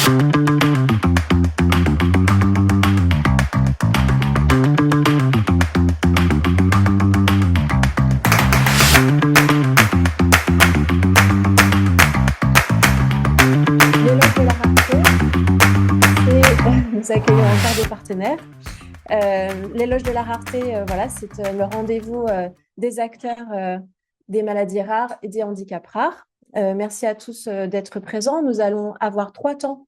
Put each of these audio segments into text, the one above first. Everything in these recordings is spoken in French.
L'éloge de la rareté, c'est nous accueillons encore des partenaires. L'éloge de la rareté, voilà, c'est le rendez-vous des acteurs des maladies rares et des handicaps rares. Merci à tous d'être présents. Nous allons avoir 3 temps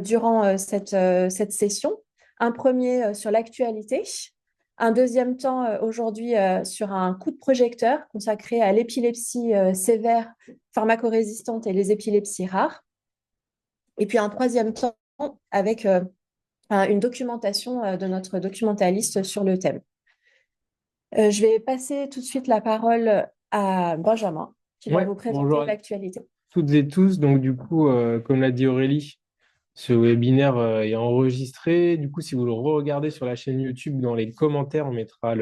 durant cette session. Un premier sur l'actualité, un deuxième temps aujourd'hui sur un coup de projecteur consacré à l'épilepsie sévère, pharmacorésistante et les épilepsies rares. Et puis un troisième temps avec une documentation de notre documentaliste sur le thème. Je vais passer tout de suite la parole à Benjamin, qui va Ouais, vous présenter bonjour à l'actualité. toutes et tous. Donc, du coup, comme l'a dit Aurélie, ce webinaire est enregistré. Du coup, si vous le regardez sur la chaîne YouTube, dans les commentaires, on mettra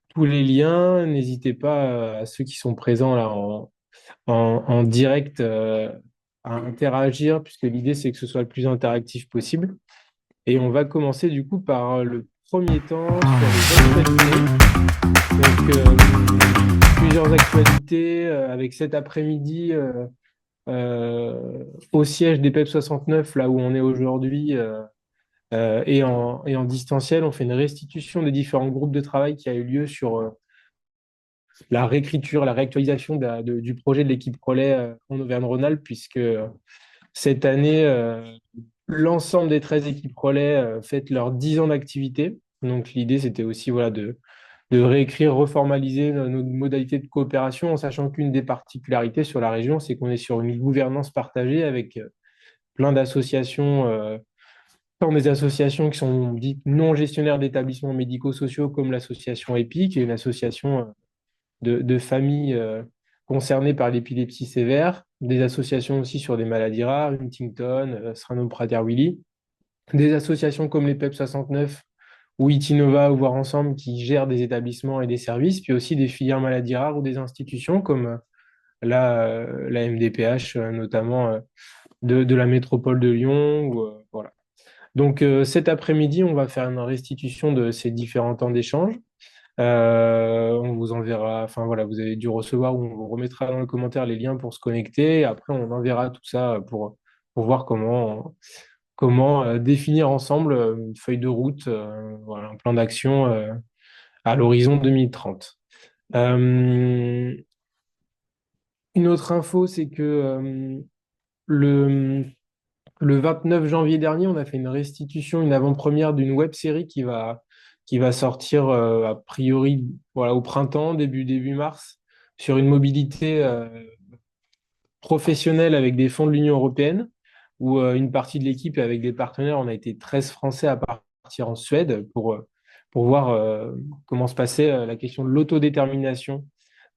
tous les liens. N'hésitez pas à ceux qui sont présents là en direct à interagir, puisque l'idée, c'est que ce soit le plus interactif possible. Et on va commencer du coup par le premier temps sur les actualités. Donc, plusieurs actualités avec cet après-midi. Au siège des PEP 69, là où on est aujourd'hui, et en distanciel, on fait une restitution des différents groupes de travail qui a eu lieu sur la réécriture, la réactualisation du projet de l'équipe relais en Auvergne-Rhône-Alpes, puisque cette année, l'ensemble des 13 équipes relais fêtent leurs 10 ans d'activité. Donc l'idée, c'était aussi voilà, de réécrire, reformaliser nos modalités de coopération, en sachant qu'une des particularités sur la région, c'est qu'on est sur une gouvernance partagée avec plein d'associations, tant des associations qui sont dites non gestionnaires d'établissements médico-sociaux, comme l'association EPIC, qui est une association de familles concernées par l'épilepsie sévère, des associations aussi sur des maladies rares, Huntington, Prader-Willi, des associations comme les PEP 69 ou Itinova ou Voir Ensemble qui gèrent des établissements et des services, puis aussi des filières maladies rares ou des institutions comme la MDPH, notamment de la métropole de Lyon. Voilà. Donc cet après-midi, on va faire une restitution de ces différents temps d'échange. On vous enverra, enfin voilà, vous avez dû recevoir ou on vous remettra dans le commentaire les liens pour se connecter. Après, on enverra tout ça pour voir comment définir ensemble une feuille de route, voilà, un plan d'action à l'horizon 2030. Euh, une autre info, c'est que le, le 29 janvier dernier, on a fait une restitution, une avant-première d'une web série qui va sortir a priori voilà, au printemps, début mars, sur une mobilité professionnelle avec des fonds de l'Union européenne, où une partie de l'équipe et avec des partenaires, on a été 13 Français à partir en Suède pour voir comment se passait la question de l'autodétermination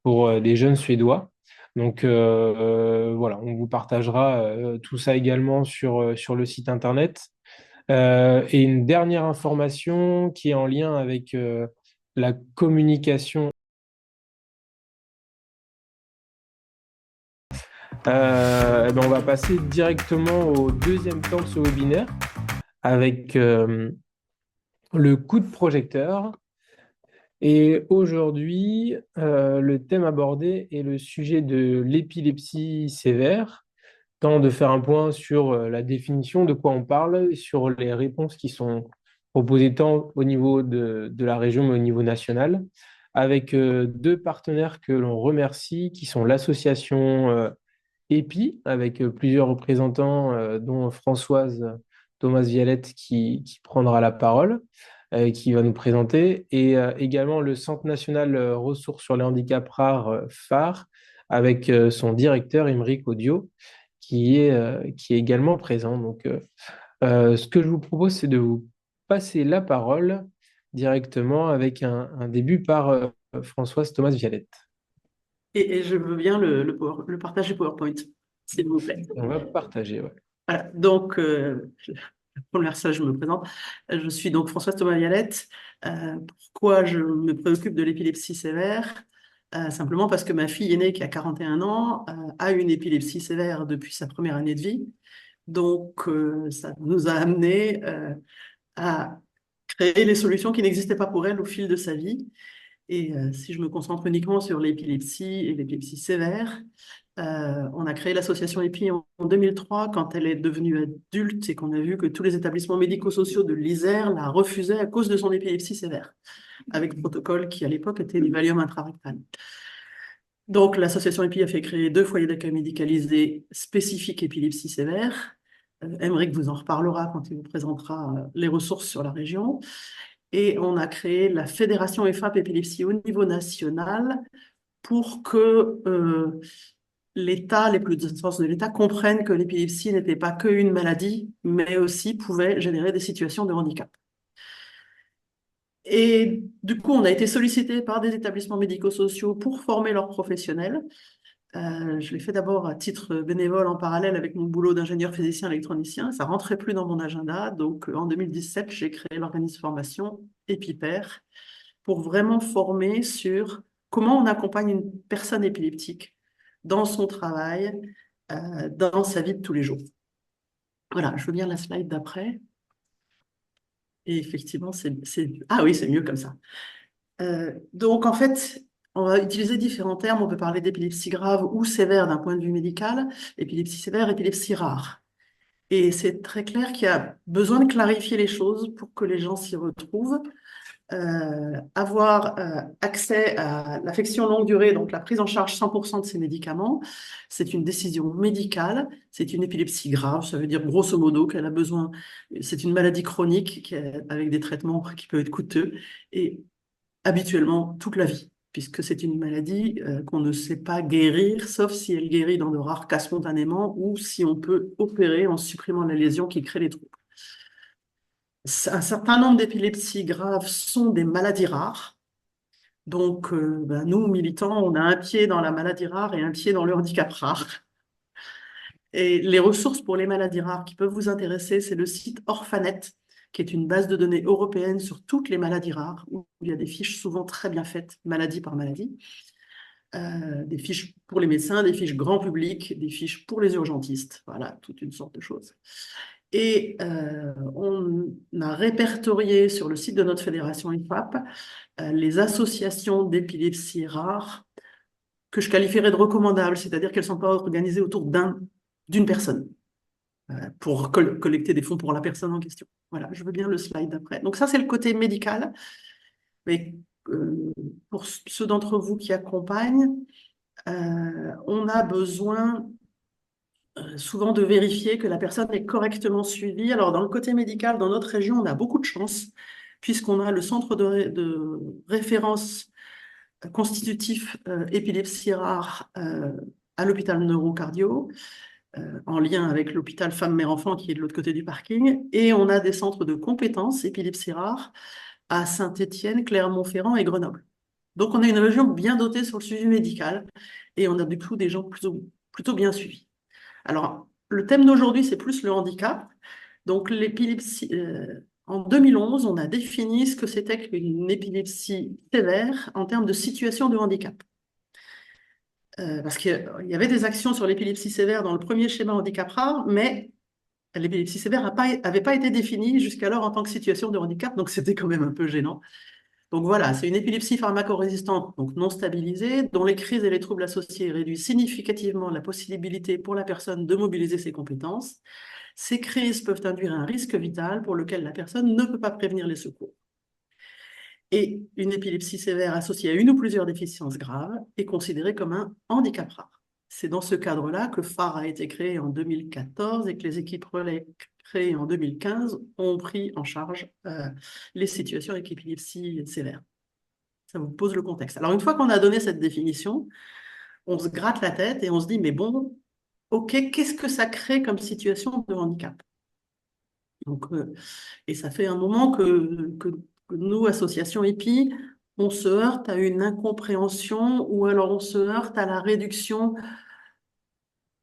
pour des jeunes Suédois. Donc voilà, on vous partagera tout ça également sur le site internet. Et une dernière information qui est en lien avec la communication. Ben on va passer directement au deuxième temps de ce webinaire avec le coup de projecteur. Et aujourd'hui, le thème abordé est le sujet de l'épilepsie sévère, tant de faire un point sur la définition de quoi on parle, sur les réponses qui sont proposées tant au niveau de la région mais au niveau national, avec deux partenaires que l'on remercie, qui sont l'association EPI, avec plusieurs représentants, dont Françoise Thomas Vialette qui prendra la parole, qui va nous présenter, et également le Centre national ressources sur les handicaps rares, phare, avec son directeur, Émeric Audio, qui est également présent. Donc, ce que je vous propose, c'est de vous passer la parole directement avec un début par Françoise Thomas Vialette. Et je veux bien le partager PowerPoint, s'il vous plaît. On va partager, ouais. Voilà, donc, la première fois, je me présente. Je suis donc Françoise Thomas-Vialette. Pourquoi je me préoccupe de l'épilepsie sévère? Simplement parce que ma fille aînée, qui a 41 ans, a une épilepsie sévère depuis sa première année de vie. Donc, ça nous a amené à créer les solutions qui n'existaient pas pour elle au fil de sa vie. Et si je me concentre uniquement sur l'épilepsie et l'épilepsie sévère, on a créé l'association EPI en 2003 quand elle est devenue adulte et qu'on a vu que tous les établissements médico-sociaux de l'Isère la refusaient à cause de son épilepsie sévère, avec le protocole qui à l'époque était du Valium intrarectal. Donc l'association EPI a fait créer 2 foyers d'accueil médicalisés spécifiques épilepsie sévère. Aymeric vous en reparlera quand il vous présentera les ressources sur la région. Et on a créé la Fédération EFAP Épilepsie au niveau national pour que l'État, les plus de instances de l'État comprennent que l'épilepsie n'était pas qu'une maladie, mais aussi pouvait générer des situations de handicap. Et du coup, on a été sollicité par des établissements médico-sociaux pour former leurs professionnels. Je l'ai fait d'abord à titre bénévole en parallèle avec mon boulot d'ingénieur physicien électronicien. Ça rentrait plus dans mon agenda. Donc, en 2017, j'ai créé l'organisme formation EpiPair pour vraiment former sur comment on accompagne une personne épileptique dans son travail, dans sa vie de tous les jours. Voilà, je veux bien la slide d'après. Et effectivement, ah oui, c'est mieux comme ça. Donc, en fait, on va utiliser différents termes. On peut parler d'épilepsie grave ou sévère d'un point de vue médical, épilepsie sévère, épilepsie rare. Et c'est très clair qu'il y a besoin de clarifier les choses pour que les gens s'y retrouvent. Avoir accès à l'affection longue durée, donc la prise en charge 100% de ces médicaments, c'est une décision médicale, c'est une épilepsie grave, ça veut dire grosso modo qu'elle a besoin, c'est une maladie chronique avec des traitements qui peuvent être coûteux et habituellement toute la vie, puisque c'est une maladie qu'on ne sait pas guérir, sauf si elle guérit dans de rares cas spontanément ou si on peut opérer en supprimant la lésion qui crée les troubles. Un certain nombre d'épilepsies graves sont des maladies rares. Donc, nous, militants, on a un pied dans la maladie rare et un pied dans le handicap rare. Et les ressources pour les maladies rares qui peuvent vous intéresser, c'est le site Orphanet, qui est une base de données européenne sur toutes les maladies rares, où il y a des fiches souvent très bien faites, maladie par maladie. Des fiches pour les médecins, des fiches grand public, des fiches pour les urgentistes. Voilà, toute une sorte de choses. Et on a répertorié sur le site de notre fédération EFAP les associations d'épilepsie rare que je qualifierais de recommandables, c'est-à-dire qu'elles ne sont pas organisées autour d'une personne pour collecter des fonds pour la personne en question. Voilà, je veux bien le slide d'après. Donc ça, c'est le côté médical. Mais pour ceux d'entre vous qui accompagnent, on a besoin souvent de vérifier que la personne est correctement suivie. Alors, dans le côté médical, dans notre région, on a beaucoup de chance, puisqu'on a le centre de référence constitutif épilepsie rare à l'hôpital neurocardio, en lien avec l'hôpital femmes-mère-enfants qui est de l'autre côté du parking, et on a des centres de compétences épilepsie rare à Saint-Étienne, Clermont-Ferrand et Grenoble. Donc, on a une région bien dotée sur le suivi médical, et on a du coup des gens plutôt bien suivis. Alors, le thème d'aujourd'hui, c'est plus le handicap. Donc, l'épilepsie, en 2011, on a défini ce que c'était qu'une épilepsie sévère en termes de situation de handicap. Parce qu'il y avait des actions sur l'épilepsie sévère dans le premier schéma handicap rare, mais l'épilepsie sévère n'avait pas été définie jusqu'alors en tant que situation de handicap, donc c'était quand même un peu gênant. Donc voilà, c'est une épilepsie pharmacorésistante, donc non stabilisée, dont les crises et les troubles associés réduisent significativement la possibilité pour la personne de mobiliser ses compétences. Ces crises peuvent induire un risque vital pour lequel la personne ne peut pas prévenir les secours. Et une épilepsie sévère associée à une ou plusieurs déficiences graves est considérée comme un handicap rare. C'est dans ce cadre-là que phare a été créé en 2014 et que les équipes relais créées en 2015 ont pris en charge les situations avec épilepsie sévère. Ça vous pose le contexte. Alors, une fois qu'on a donné cette définition, on se gratte la tête et on se dit, mais bon, ok, qu'est-ce que ça crée comme situation de handicap? Donc, et ça fait un moment que nous, association EPI, on se heurte à une incompréhension ou alors on se heurte à la réduction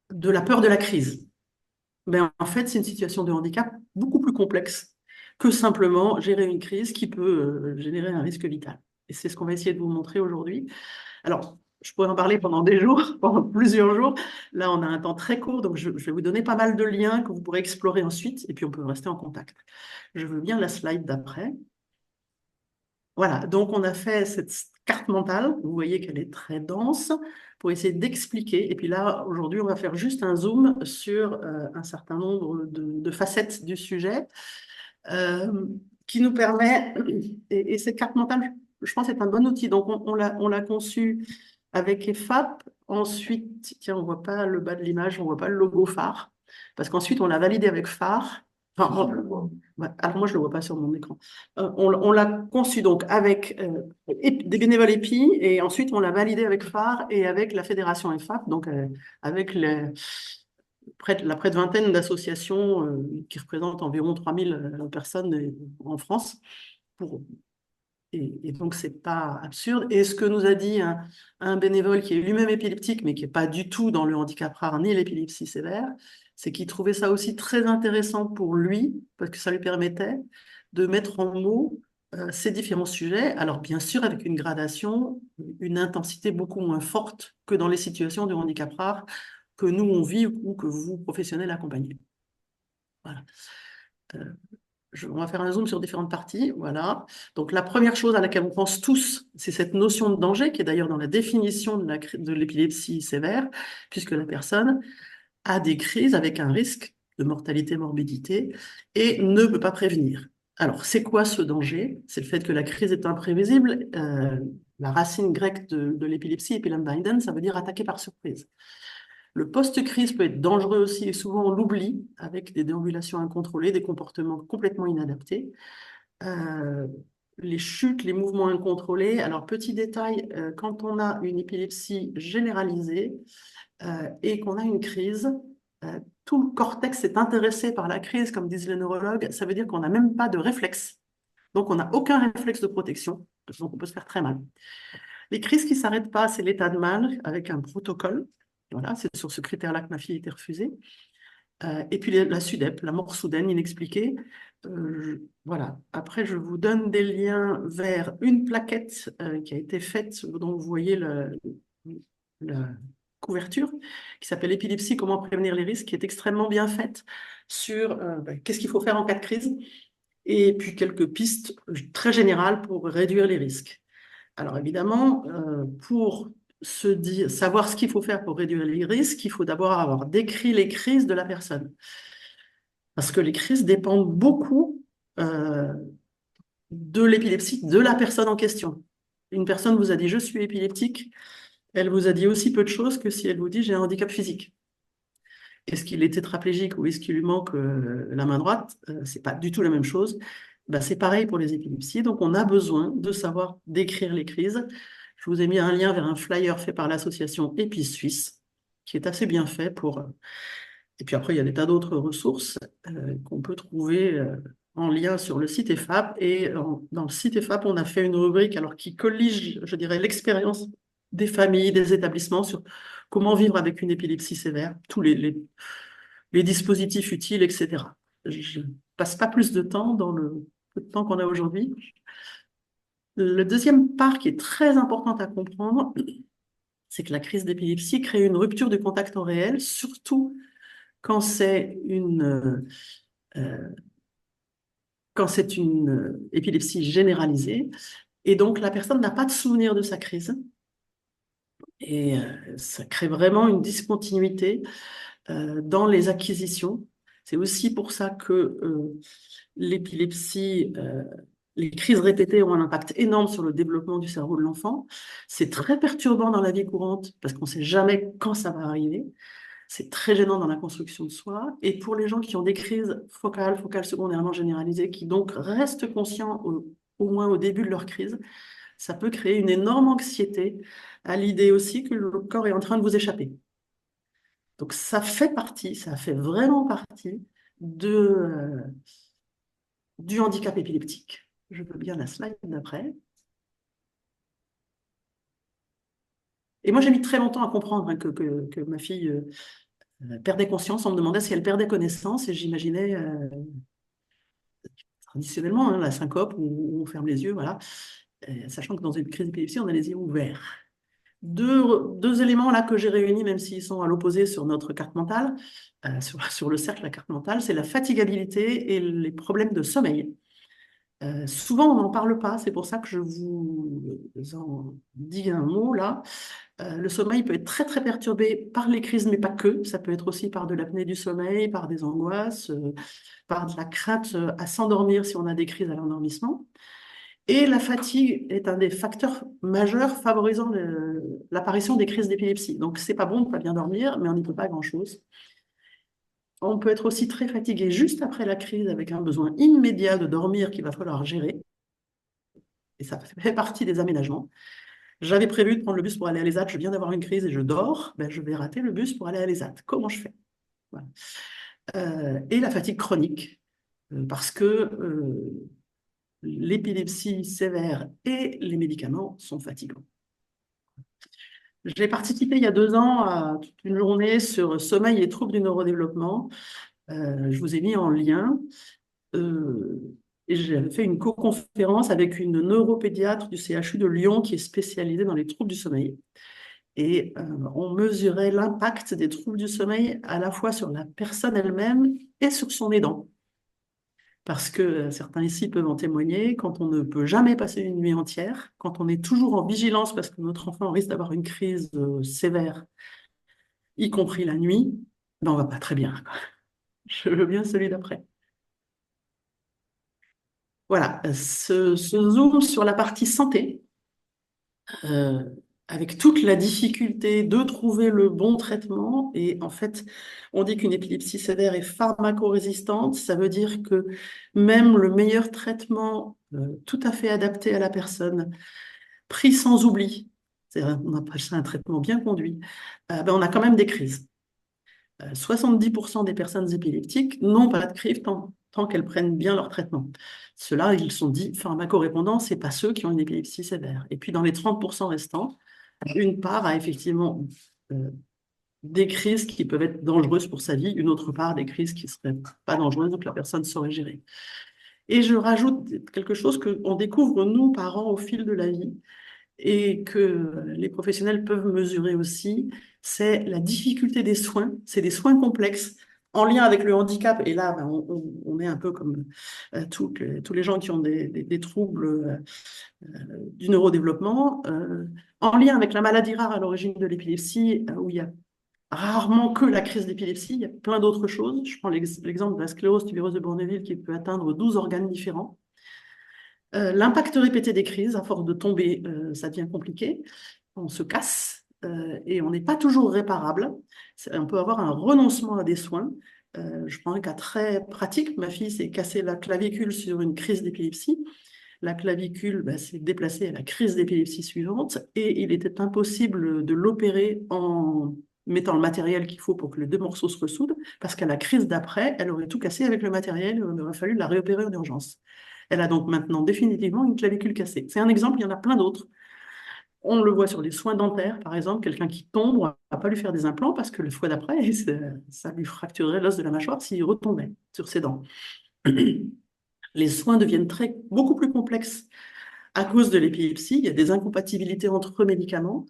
de la peur de la crise. Ben, en fait, c'est une situation de handicap beaucoup plus complexe que simplement gérer une crise qui peut générer un risque vital. Et c'est ce qu'on va essayer de vous montrer aujourd'hui. Alors, je pourrais en parler pendant des jours, pendant plusieurs jours. Là, on a un temps très court, donc je vais vous donner pas mal de liens que vous pourrez explorer ensuite, et puis on peut rester en contact. Je veux bien la slide d'après. Voilà, donc on a fait cette carte mentale, vous voyez qu'elle est très dense, pour essayer d'expliquer. Et puis là, aujourd'hui, on va faire juste un zoom sur un certain nombre de facettes du sujet euh, qui nous permet, et cette carte mentale, je pense, est un bon outil. Donc on l'a conçue avec EFAP. Ensuite, tiens, on ne voit pas le bas de l'image, on ne voit pas le logo phare, parce qu'ensuite, on l'a validé avec phare. Enfin, ouais, alors moi, je ne le vois pas sur mon écran. On l'a conçu donc avec des bénévoles EPI, et ensuite, on l'a validé avec phare et avec la fédération EFAP, donc avec près de vingtaine d'associations qui représentent environ 3000 personnes en France. Et donc, ce n'est pas absurde. Et ce que nous a dit un bénévole qui est lui-même épileptique, mais qui n'est pas du tout dans le handicap rare ni l'épilepsie sévère, c'est qu'il trouvait ça aussi très intéressant pour lui, parce que ça lui permettait de mettre en mots ces différents sujets. Alors, bien sûr, avec une gradation, une intensité beaucoup moins forte que dans les situations de handicap rare que nous, on vit ou que vous, professionnels, accompagnez. Voilà. On va faire un zoom sur différentes parties. Voilà. Donc, la première chose à laquelle on pense tous, c'est cette notion de danger, qui est d'ailleurs dans la définition de l'épilepsie sévère, puisque la personne a des crises avec un risque de mortalité, morbidité, et ne peut pas prévenir. Alors, c'est quoi ce danger? C'est le fait que la crise est imprévisible. La racine grecque de l'épilepsie, epilembeiden, ça veut dire attaquer par surprise. Le post-crise peut être dangereux aussi, et souvent on l'oublie, avec des déambulations incontrôlées, des comportements complètement inadaptés. Les chutes, les mouvements incontrôlés. Alors, petit détail, quand on a une épilepsie généralisée et qu'on a une crise, tout le cortex est intéressé par la crise, comme disent les neurologues. Ça veut dire qu'on n'a même pas de réflexe. Donc, on n'a aucun réflexe de protection. Donc, on peut se faire très mal. Les crises qui ne s'arrêtent pas, c'est l'état de mal avec un protocole. Voilà, c'est sur ce critère-là que ma fille a été refusée. Et puis la SUDEP, la mort soudaine, inexpliquée. Voilà. Après, je vous donne des liens vers une plaquette qui a été faite, dont vous voyez la couverture, qui s'appelle Épilepsie, comment prévenir les risques, qui est extrêmement bien faite sur qu'est-ce qu'il faut faire en cas de crise, et puis quelques pistes très générales pour réduire les risques. Alors évidemment, pour savoir ce qu'il faut faire pour réduire les risques, il faut d'abord avoir décrit les crises de la personne. Parce que les crises dépendent beaucoup de l'épilepsie, de la personne en question. Une personne vous a dit « je suis épileptique », elle vous a dit aussi peu de choses que si elle vous dit « j'ai un handicap physique ». Est-ce qu'il est tétraplégique ou est-ce qu'il lui manque la main droite? Ce n'est pas du tout la même chose. Ben, c'est pareil pour les épilepsies, donc on a besoin de savoir décrire les crises. Je vous ai mis un lien vers un flyer fait par l'association EPI Suisse, qui est assez bien fait pour... Et puis après, il y a des tas d'autres ressources qu'on peut trouver en lien sur le site EFAP. Et dans le site EFAP, on a fait une rubrique alors, qui collige, je dirais, l'expérience des familles, des établissements sur comment vivre avec une épilepsie sévère, tous les dispositifs utiles, etc. Je ne passe pas plus de temps dans le peu de temps qu'on a aujourd'hui. Le deuxième part qui est très importante à comprendre, c'est que la crise d'épilepsie crée une rupture du contact au réel, surtout quand c'est une épilepsie généralisée. Et donc, la personne n'a pas de souvenir de sa crise. Et ça crée vraiment une discontinuité dans les acquisitions. C'est aussi pour ça que l'épilepsie, les crises répétées ont un impact énorme sur le développement du cerveau de l'enfant. C'est très perturbant dans la vie courante parce qu'on ne sait jamais quand ça va arriver. C'est très gênant dans la construction de soi. Et pour les gens qui ont des crises focales secondairement généralisées, qui donc restent conscients au moins au début de leur crise, ça peut créer une énorme anxiété à l'idée aussi que le corps est en train de vous échapper. Donc ça fait vraiment partie du handicap épileptique. Je veux bien la slide d'après. Et moi, j'ai mis très longtemps à comprendre que ma fille perdait conscience. On me demandait si elle perdait connaissance et j'imaginais traditionnellement la syncope où on ferme les yeux, voilà, sachant que dans une crise d'épilepsie, on a les yeux ouverts. deux éléments là que j'ai réunis, même s'ils sont à l'opposé sur notre carte mentale, sur le cercle, la carte mentale, c'est la fatigabilité et les problèmes de sommeil. Souvent, on n'en parle pas, c'est pour ça que je vous en dis un mot là. Le sommeil peut être très très perturbé par les crises, mais pas que. Ça peut être aussi par de l'apnée du sommeil, par des angoisses, par de la crainte à s'endormir si on a des crises à l'endormissement. Et la fatigue est un des facteurs majeurs favorisant l'apparition des crises d'épilepsie. Donc, c'est pas bon de pas bien dormir, mais on n'y peut pas grand-chose. On peut être aussi très fatigué juste après la crise avec un besoin immédiat de dormir qu'il va falloir gérer. Et ça fait partie des aménagements. J'avais prévu de prendre le bus pour aller à l'ESAT, je viens d'avoir une crise et je dors, ben, je vais rater le bus pour aller à l'ESAT. Comment je fais? Voilà. Et la fatigue chronique, parce que l'épilepsie sévère et les médicaments sont fatigants. J'ai participé il y a 2 ans à toute une journée sur sommeil et troubles du neurodéveloppement. Je vous ai mis en lien. Et j'ai fait une co-conférence avec une neuropédiatre du CHU de Lyon qui est spécialisée dans les troubles du sommeil. Et on mesurait l'impact des troubles du sommeil à la fois sur la personne elle-même et sur son aidant. Parce que certains ici peuvent en témoigner, quand on ne peut jamais passer une nuit entière, quand on est toujours en vigilance parce que notre enfant risque d'avoir une crise sévère, y compris la nuit, ben on va pas très bien, quoi. Je veux bien celui d'après. Voilà, ce zoom sur la partie santé, avec toute la difficulté de trouver le bon traitement. Et en fait, on dit qu'une épilepsie sévère est pharmacorésistante. Ça veut dire que même le meilleur traitement tout à fait adapté à la personne, pris sans oubli, on appelle ça un traitement bien conduit, ben on a quand même des crises. 70% des personnes épileptiques n'ont pas de crise tant qu'elles prennent bien leur traitement. Ceux-là, ils sont dits pharmacorépondants, ce n'est pas ceux qui ont une épilepsie sévère. Et puis dans les 30% restants, une part a effectivement des crises qui peuvent être dangereuses pour sa vie, une autre part des crises qui ne seraient pas dangereuses, donc la personne saurait gérer. Et je rajoute quelque chose qu'on découvre, nous, parents, au fil de la vie, et que les professionnels peuvent mesurer aussi, c'est la difficulté des soins. C'est des soins complexes en lien avec le handicap. Et là, ben, on est un peu comme tous les gens qui ont des troubles du neurodéveloppement, en lien avec la maladie rare à l'origine de l'épilepsie, où il y a rarement que la crise d'épilepsie, il y a plein d'autres choses. Je prends l'exemple de la sclérose tubereuse de Bourneville qui peut atteindre 12 organes différents. L'impact répété des crises, à force de tomber, ça devient compliqué. On se casse et on n'est pas toujours réparable. On peut avoir un renoncement à des soins. Je prends un cas très pratique. Ma fille s'est cassée la clavicule sur une crise d'épilepsie. La clavicule s'est déplacée à la crise d'épilepsie suivante et il était impossible de l'opérer en mettant le matériel qu'il faut pour que les 2 morceaux se ressoudent, parce qu'à la crise d'après, elle aurait tout cassé avec le matériel, il aurait fallu la réopérer en urgence. Elle a donc maintenant définitivement une clavicule cassée. C'est un exemple, il y en a plein d'autres. On le voit sur les soins dentaires, par exemple, quelqu'un qui tombe, on ne va pas lui faire des implants parce que le fois d'après, ça lui fracturerait l'os de la mâchoire s'il retombait sur ses dents. Les soins deviennent beaucoup plus complexes à cause de l'épilepsie. Il y a des incompatibilités entre médicaments.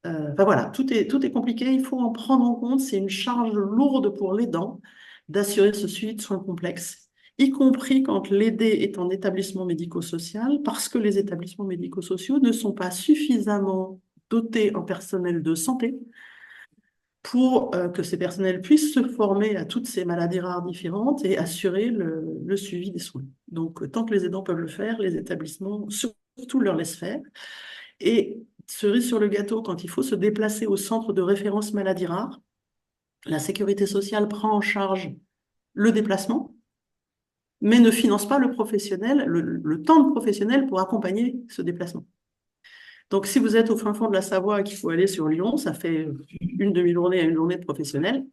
Enfin voilà, tout est compliqué. Il faut en prendre en compte. C'est une charge lourde pour l'aidant d'assurer ce suivi de soins complexes, y compris quand l'aidé est en établissement médico-social, parce que les établissements médico-sociaux ne sont pas suffisamment dotés en personnel de santé pour que ces personnels puissent se former à toutes ces maladies rares différentes et assurer le suivi des soins. Donc, tant que les aidants peuvent le faire, les établissements surtout leur laissent faire. Et cerise sur le gâteau, quand il faut se déplacer au centre de référence maladies rares, la sécurité sociale prend en charge le déplacement, mais ne finance pas le professionnel, le temps de professionnel pour accompagner ce déplacement. Donc, si vous êtes au fin fond de la Savoie et qu'il faut aller sur Lyon, ça fait une demi-journée à une journée de professionnel.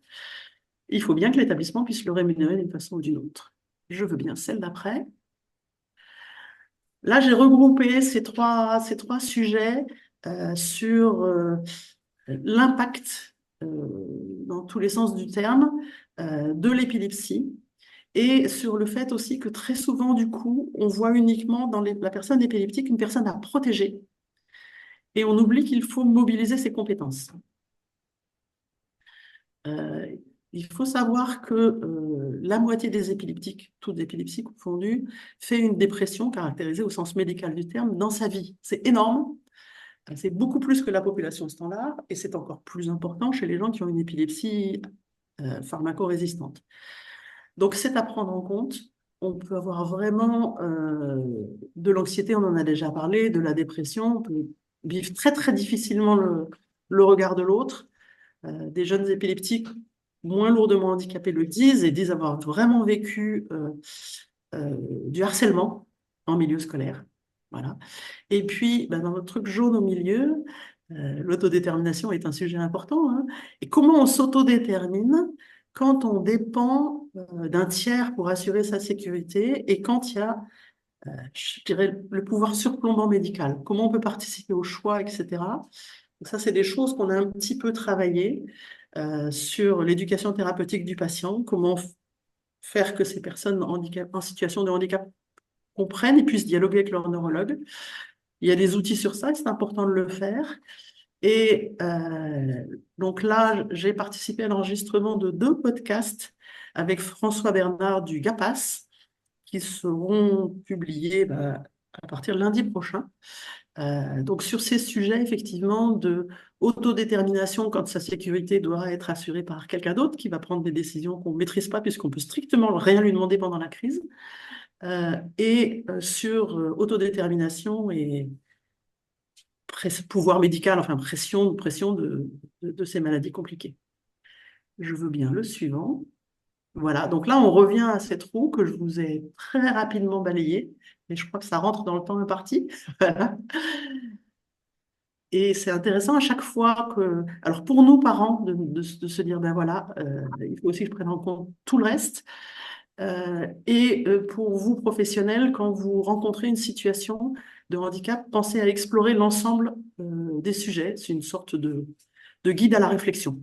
Il faut bien que l'établissement puisse le rémunérer d'une façon ou d'une autre. Je veux bien celle d'après. Là, j'ai regroupé ces trois sujets sur l'impact, dans tous les sens du terme, de l'épilepsie et sur le fait aussi que très souvent, du coup, on voit uniquement dans la personne épileptique une personne à protéger. et on oublie qu'il faut mobiliser ses compétences. Euh, il faut savoir que la moitié des épileptiques, toutes épilepsies confondues, fait une dépression caractérisée au sens médical du terme dans sa vie. C'est énorme, c'est beaucoup plus que la population standard, et c'est encore plus important chez les gens qui ont une épilepsie pharmacorésistante. Donc c'est à prendre en compte. On peut avoir vraiment de l'anxiété, on en a déjà parlé, de la dépression, on peut vivre très très difficilement le regard de l'autre. Des jeunes épileptiques moins lourdement handicapés le disent et disent avoir vraiment vécu du harcèlement en milieu scolaire. Voilà. Et puis, dans notre truc jaune au milieu, l'autodétermination est un sujet important, hein. Et comment on s'autodétermine quand on dépend d'un tiers pour assurer sa sécurité et quand il y a, je dirais, le pouvoir surplombant médical. Comment on peut participer au choix, etc. Donc ça, c'est des choses qu'on a un petit peu travaillées sur l'éducation thérapeutique du patient, comment faire que ces personnes en situation de handicap comprennent et puissent dialoguer avec leur neurologue. Il y a des outils sur ça et c'est important de le faire. Et donc là, j'ai participé à l'enregistrement de 2 podcasts avec François Bernard du GAPAS qui seront publiés à partir de lundi prochain. Donc sur ces sujets, effectivement, de autodétermination quand sa sécurité doit être assurée par quelqu'un d'autre qui va prendre des décisions qu'on ne maîtrise pas puisqu'on peut strictement rien lui demander pendant la crise, et sur autodétermination et pouvoir médical, enfin pression de ces maladies compliquées. Je veux bien le suivant. Voilà, donc là, on revient à cette roue que je vous ai très rapidement balayée, mais je crois que ça rentre dans le temps imparti. Voilà. Et c'est intéressant à chaque fois que, alors pour nous parents, de se dire, ben voilà, il faut aussi que je prenne en compte tout le reste. Et pour vous professionnels, quand vous rencontrez une situation de handicap, pensez à explorer l'ensemble des sujets. C'est une sorte de guide à la réflexion.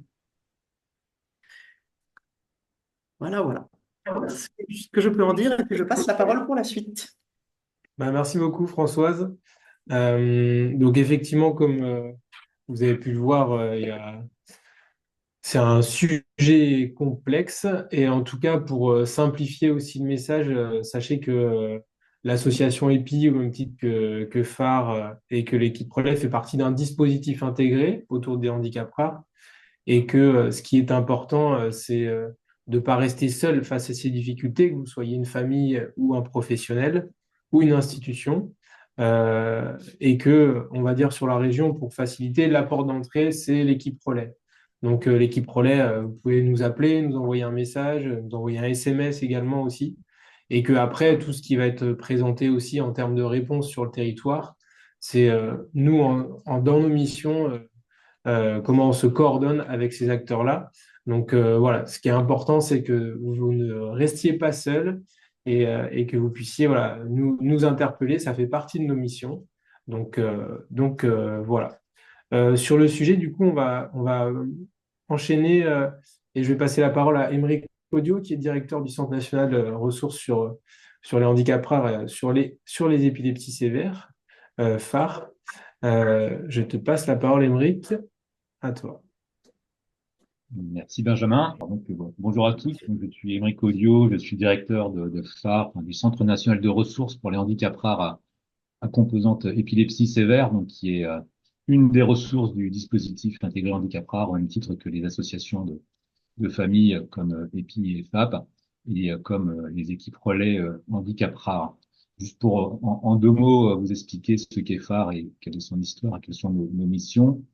Voilà, voilà. Voilà ce que je peux en dire, et puis je passe la parole pour la suite. Merci beaucoup, Françoise. Donc effectivement, comme vous avez pu le voir, c'est un sujet complexe et en tout cas pour simplifier aussi le message, sachez que l'association EPI, au même titre que phare et que l'équipe Relais, fait partie d'un dispositif intégré autour des handicaps rares et que ce qui est important, c'est de ne pas rester seul face à ces difficultés, que vous soyez une famille ou un professionnel ou une institution. Et que, on va dire, sur la région, pour faciliter, l'apport d'entrée, c'est l'équipe Relais. Donc, l'équipe Relais, vous pouvez nous appeler, nous envoyer un message, nous envoyer un SMS également aussi. Et que après, tout ce qui va être présenté aussi en termes de réponse sur le territoire, c'est nous, dans nos missions, comment on se coordonne avec ces acteurs-là. Donc voilà, ce qui est important, c'est que vous ne restiez pas seul et que vous puissiez voilà, nous interpeller. Ça fait partie de nos missions. Donc voilà. Sur le sujet, du coup, on va enchaîner et je vais passer la parole à Émeric Audio, qui est directeur du Centre national de ressources sur les handicaps rares, sur les épilepsies sévères, phare. Je te passe la parole, Émeric. À toi. Merci Benjamin. Bonjour à tous. Donc, je suis Émeric Audio, je suis directeur de phare, du Centre national de ressources pour les handicaps rares à composante épilepsie sévère, donc qui est une des ressources du dispositif intégré handicap rare, au même titre que les associations de familles comme EPI et FAP et comme les équipes relais handicap rare. Juste pour en 2 mots vous expliquer ce qu'est phare et quelle est son histoire et quelles sont nos missions.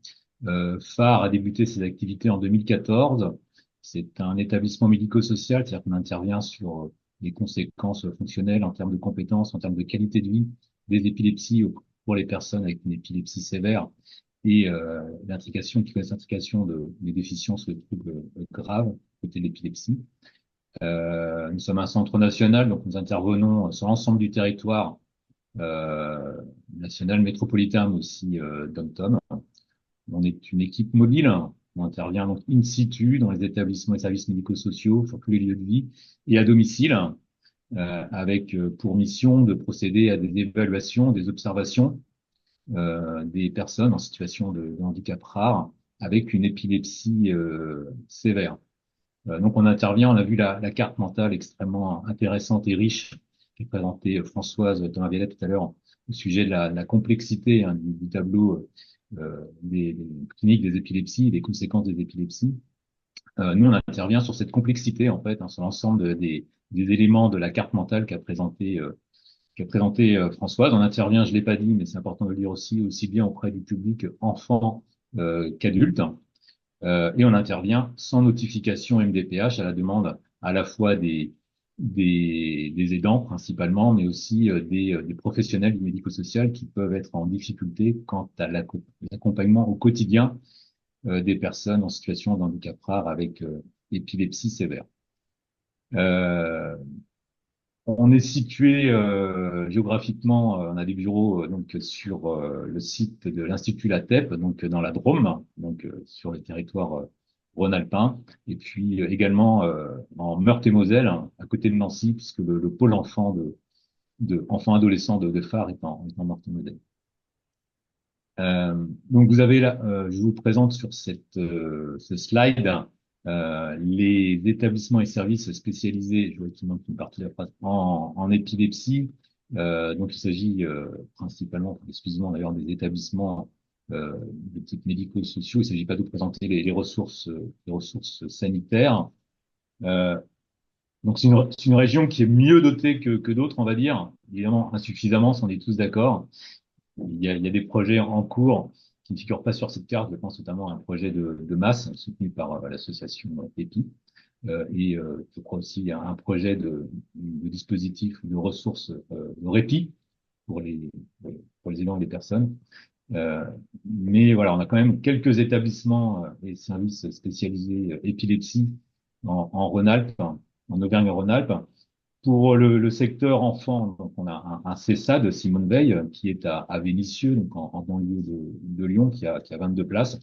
phare a débuté ses activités en 2014. C'est un établissement médico-social, c'est-à-dire qu'on intervient sur les conséquences fonctionnelles en termes de compétences, en termes de qualité de vie des épilepsies pour les personnes avec une épilepsie sévère et l'intrication, qui connaissent l'intrication des déficiences de troubles graves côté de l'épilepsie. Nous sommes un centre national, donc nous intervenons sur l'ensemble du territoire national, métropolitain, mais aussi dom-tom. On est une équipe mobile. On intervient donc in situ dans les établissements et services médico-sociaux, sur tous les lieux de vie et à domicile, avec pour mission de procéder à des évaluations, des observations des personnes en situation de handicap rare avec une épilepsie sévère. Donc on intervient, on a vu la carte mentale extrêmement intéressante et riche qui présentait Françoise Thomas-Viollet tout à l'heure au sujet de la complexité hein, du tableau des cliniques des épilepsies, des conséquences des épilepsies. Nous, on intervient sur cette complexité, en fait, hein, sur l'ensemble des éléments de la carte mentale qu'a présenté Françoise. On intervient, je l'ai pas dit, mais c'est important de le dire aussi bien auprès du public enfant qu'adulte. Et on intervient sans notification MDPH à la demande à la fois des aidants principalement, mais aussi des professionnels du médico-social qui peuvent être en difficulté quant à l'accompagnement au quotidien des personnes en situation de handicap rare avec épilepsie sévère. Euh, on est situé géographiquement, on a des bureaux donc sur le site de l'Institut Latep, donc dans la Drôme, donc sur le territoire rhône-alpin, et puis également en Meurthe-et-Moselle, hein, à côté de Nancy, puisque le pôle enfant de enfants adolescents de Phare est en Meurthe-et-Moselle. Donc vous avez là, je vous présente sur ce slide les établissements et services spécialisés, je vois qu'il manque une partie de la phrase, en épilepsie. Donc il s'agit principalement, exclusivement d'ailleurs, des établissements de type médico-sociaux. Il ne s'agit pas de vous présenter les ressources sanitaires. Euh, donc c'est une région qui est mieux dotée que d'autres, on va dire. Évidemment, insuffisamment, on est tous d'accord. Il y a des projets en cours qui ne figurent pas sur cette carte. Je pense notamment à un projet de masse soutenu par l'association EPI. Je crois aussi à un projet de dispositif ou de ressources de répit pour les aidants et les personnes. Mais voilà, on a quand même quelques établissements et services spécialisés épilepsie en Rhône-Alpes, en Auvergne-Rhône-Alpes. Pour le secteur enfant, donc on a un CESAD, Simone Veil, qui est à Vénissieux, donc en banlieue de Lyon, qui a 22 places,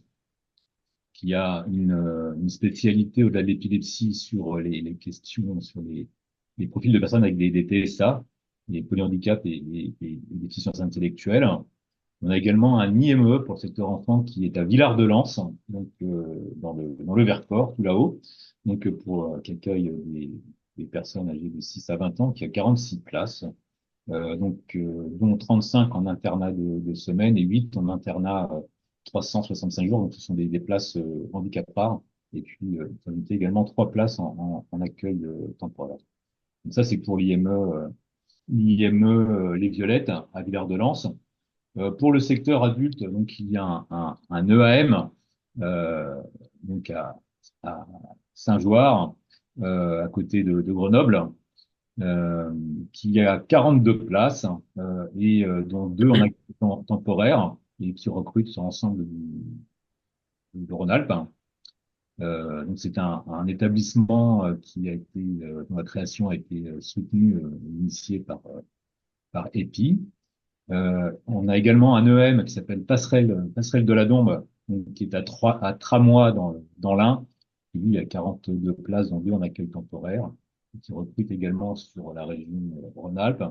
qui a une spécialité au-delà de l'épilepsie sur les questions, sur les profils de personnes avec des TSA, des polyhandicaps et des déficiences intellectuelles. On a également un IME pour le secteur enfant qui est à Villard-de-Lans, donc dans le Vercors, tout là-haut, donc qui accueille des personnes âgées de 6 à 20 ans, qui a 46 places, dont 35 en internat de semaine et 8 en internat 365 jours, donc ce sont des places handicap rares, et puis il faut ajouter également 3 places en accueil temporaire. Donc ça, c'est pour l'IME Les Violettes à Villard-de-Lans. Pour le secteur adulte, donc il y a un EAM donc à Saint-Joire, à côté de Grenoble, qui a 42 places dont 2 en accueil temporaire et qui recrute sur l'ensemble du Rhône-Alpes. Donc c'est un établissement dont la création a été soutenue, initiée par EPI. On a également un EM qui s'appelle Passerelle de la Dombe, donc, qui est à Tramois dans l'Ain, qui lui a 42 places, dont 2 en accueil temporaire, et qui recrute également sur la région Rhône-Alpes.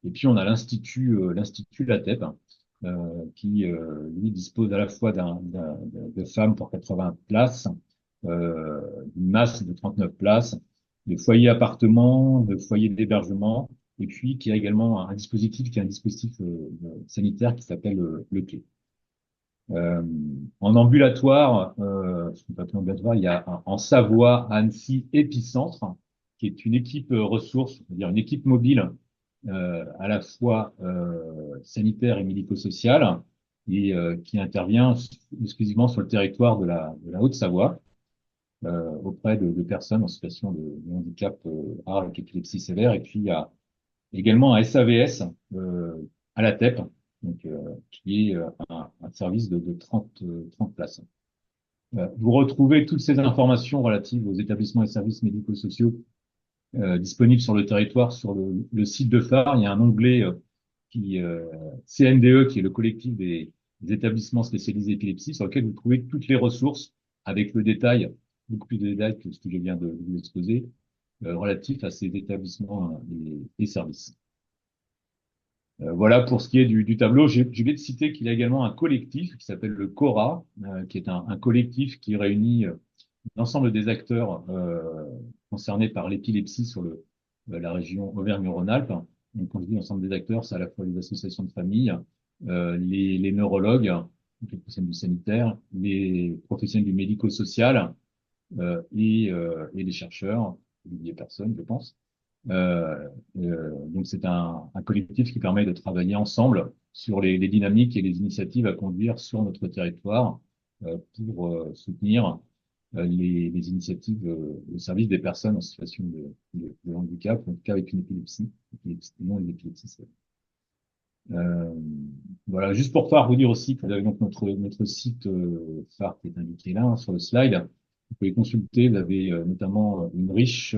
Et puis on a l'Institut Latep, qui lui dispose à la fois de femmes pour 80 places, d'une masse de 39 places, de foyers appartements, de foyers d'hébergement, et puis qui a également un dispositif sanitaire qui s'appelle le CLÉ. En ambulatoire, pas plus ambulatoire, il y a en Savoie, à Annecy, Épicentre, qui est une équipe ressources, c'est-à-dire une équipe mobile à la fois sanitaire et médico-sociale, et qui intervient exclusivement sur le territoire de la Haute-Savoie, auprès de personnes en situation de handicap rare avec épilepsie sévère. Et puis il y a également un SAVS à la TEP, donc, qui est un service de 30 places. Vous retrouvez toutes ces informations relatives aux établissements et services médico-sociaux disponibles sur le territoire, sur le site de Phare. Il y a un onglet CNDE, qui est le collectif des établissements spécialisés épilepsie, sur lequel vous trouvez toutes les ressources avec le détail, beaucoup plus de détails que ce que je viens de vous exposer, relatif à ces établissements et services. Voilà pour ce qui est du tableau. J'ai oublié de citer qu'il y a également un collectif qui s'appelle le CORA, qui est un collectif qui réunit l'ensemble des acteurs concernés par l'épilepsie sur la région Auvergne-Rhône-Alpes. Donc, quand je dis l'ensemble des acteurs, c'est à la fois les associations de famille, les neurologues, les professionnels du sanitaire, les professionnels du médico-social et les chercheurs, des personnes, je pense. Donc c'est un collectif qui permet de travailler ensemble sur les dynamiques et les initiatives à conduire sur notre territoire pour soutenir les initiatives au service des personnes en situation de handicap, en tout cas avec une épilepsie, non une épilepsie sévère. Euh, voilà, juste pour pouvoir vous dire aussi que vous avez donc notre site phare qui est indiqué là sur le slide. Vous pouvez consulter, vous avez notamment une riche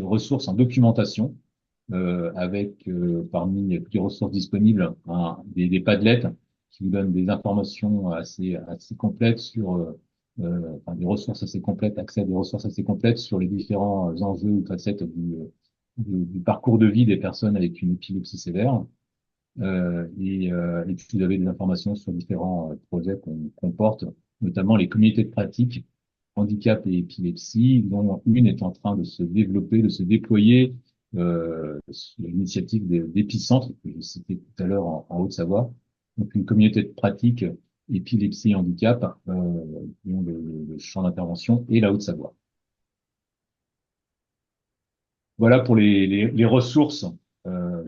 ressource en documentation avec parmi toutes les ressources disponibles des Padlets qui vous donnent des informations assez complètes enfin, des ressources assez complètes, accès à des ressources assez complètes sur les différents enjeux ou facettes du parcours de vie des personnes avec une épilepsie sévère. Et puis vous avez des informations sur différents projets qu'on porte, notamment les communautés de pratique handicap et épilepsie, dont une est en train de se développer, de se déployer sur l'initiative d'Épicentre, que je citais tout à l'heure en Haute-Savoie. Donc une communauté de pratique épilepsie et handicap, dont le champ d'intervention est la Haute-Savoie. Voilà pour les ressources.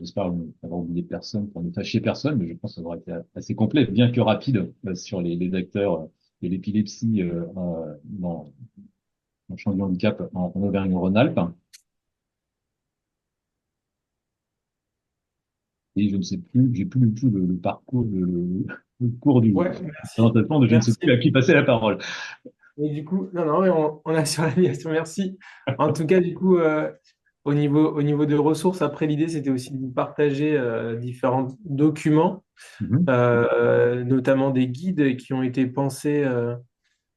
J'espère avoir oublié personne pour ne fâcher personne, mais je pense avoir été assez complet, bien que rapide, sur les acteurs de l'épilepsie dans le champ du handicap en Auvergne-Rhône-Alpes. Et je ne sais plus, j'ai plus du tout le parcours, le cours du Ouais, merci. présentation, je ne sais Merci. plus à qui passer la parole. Et du coup, non, non, mais on a sur la navigation, merci. En tout cas, du coup, au niveau des ressources, après, l'idée, c'était aussi de vous partager différents documents, Mhm. notamment des guides qui ont été pensés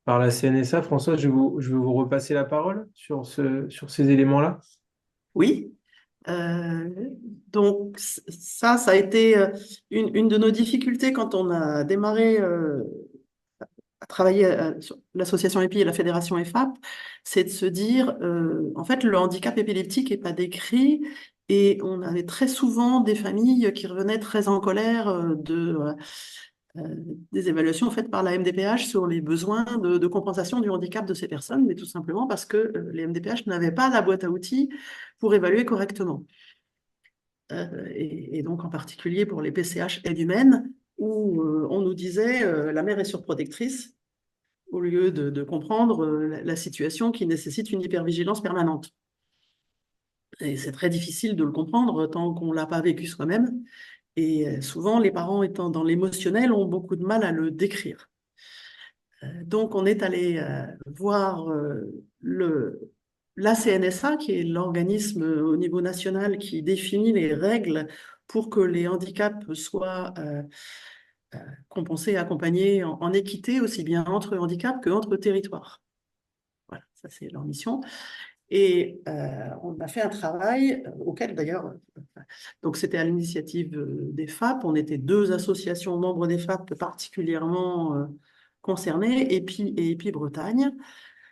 par la CNSA. François, je vais vous repasser la parole sur ces éléments-là. Oui. Euh, donc ça a été une de nos difficultés quand on a démarré à travailler sur l'association EPI et la fédération EFAP, c'est de se dire, en fait, le handicap épileptique n'est pas décrit et on avait très souvent des familles qui revenaient très en colère des évaluations faites par la MDPH sur les besoins de compensation du handicap de ces personnes, mais tout simplement parce que les MDPH n'avaient pas la boîte à outils pour évaluer correctement. Et donc en particulier pour les PCH aide humaine, où on nous disait la mère est surprotectrice, au lieu de comprendre la situation qui nécessite une hypervigilance permanente. Et c'est très difficile de le comprendre tant qu'on ne l'a pas vécu soi-même. Et souvent, les parents étant dans l'émotionnel ont beaucoup de mal à le décrire. Donc, on est allé voir la CNSA, qui est l'organisme au niveau national qui définit les règles pour que les handicaps soient compensés et accompagnés en équité, aussi bien entre handicaps qu'entre territoires. Voilà, ça c'est leur mission. Et on a fait un travail auquel d'ailleurs, donc c'était à l'initiative des FAP, on était deux associations membres des FAP particulièrement concernées, EPI et EPI Bretagne.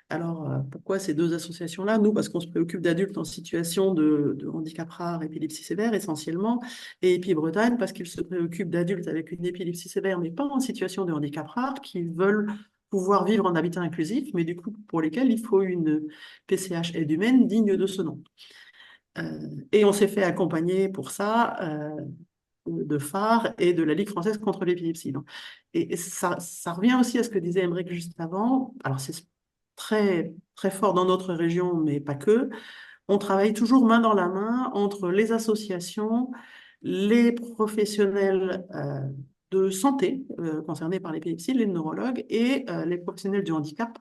Alors, pourquoi ces deux associations-là? Nous, parce qu'on se préoccupe d'adultes en situation de handicap rare, épilepsie sévère essentiellement, et EPI Bretagne, parce qu'ils se préoccupent d'adultes avec une épilepsie sévère, mais pas en situation de handicap rare, qui veulent pouvoir vivre en habitat inclusif, mais du coup, pour lesquels il faut une PCH aide humaine digne de ce nom. Et on s'est fait accompagner pour ça de phare et de la Ligue française contre l'épilepsie. Et ça revient aussi à ce que disait Emmerich juste avant. Alors, c'est très, très fort dans notre région, mais pas que. On travaille toujours main dans la main entre les associations, les professionnels de santé concernés par l'épilepsie, les neurologues et les professionnels du handicap,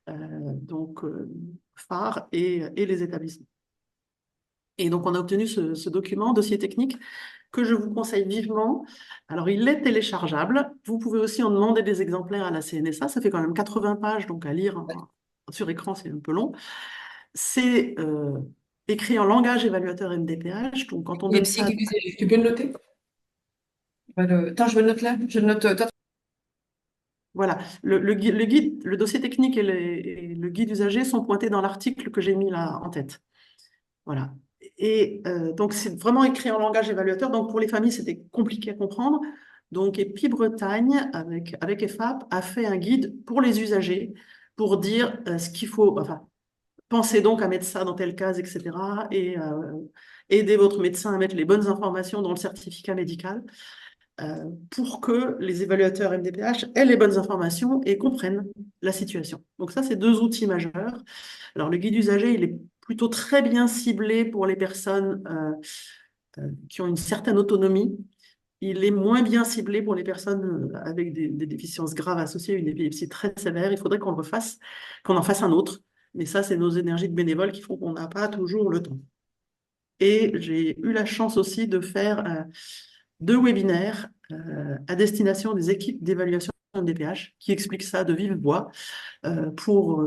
donc phare et les établissements. Et donc, on a obtenu ce document, dossier technique, que je vous conseille vivement. Alors, il est téléchargeable. Vous pouvez aussi en demander des exemplaires à la CNSA. Ça fait quand même 80 pages, donc à lire sur écran, c'est un peu long. C'est écrit en langage évaluateur MDPH. Donc, quand on donne ça, Tu peux le noter? Attends, je me note là. Je note. voilà, le guide, le dossier technique et le guide usager sont pointés dans l'article que j'ai mis là en tête. Voilà. Et donc, c'est vraiment écrit en langage évaluateur. Donc, pour les familles, c'était compliqué à comprendre. Donc, EPI Bretagne, avec EFAP, a fait un guide pour les usagers pour dire ce qu'il faut, enfin, pensez donc à mettre ça dans telle case, etc. Et aider votre médecin à mettre les bonnes informations dans le certificat médical pour que les évaluateurs MDPH aient les bonnes informations et comprennent la situation. Donc ça, c'est deux outils majeurs. Alors, le guide usager, il est plutôt très bien ciblé pour les personnes qui ont une certaine autonomie. Il est moins bien ciblé pour les personnes avec des déficiences graves associées à une épilepsie très sévère. Il faudrait qu'on le refasse, qu'on en fasse un autre. Mais ça, c'est nos énergies de bénévoles qui font qu'on n'a pas toujours le temps. Et j'ai eu la chance aussi de faire 2 webinaires à destination des équipes d'évaluation MDPH qui expliquent ça de vive voix pour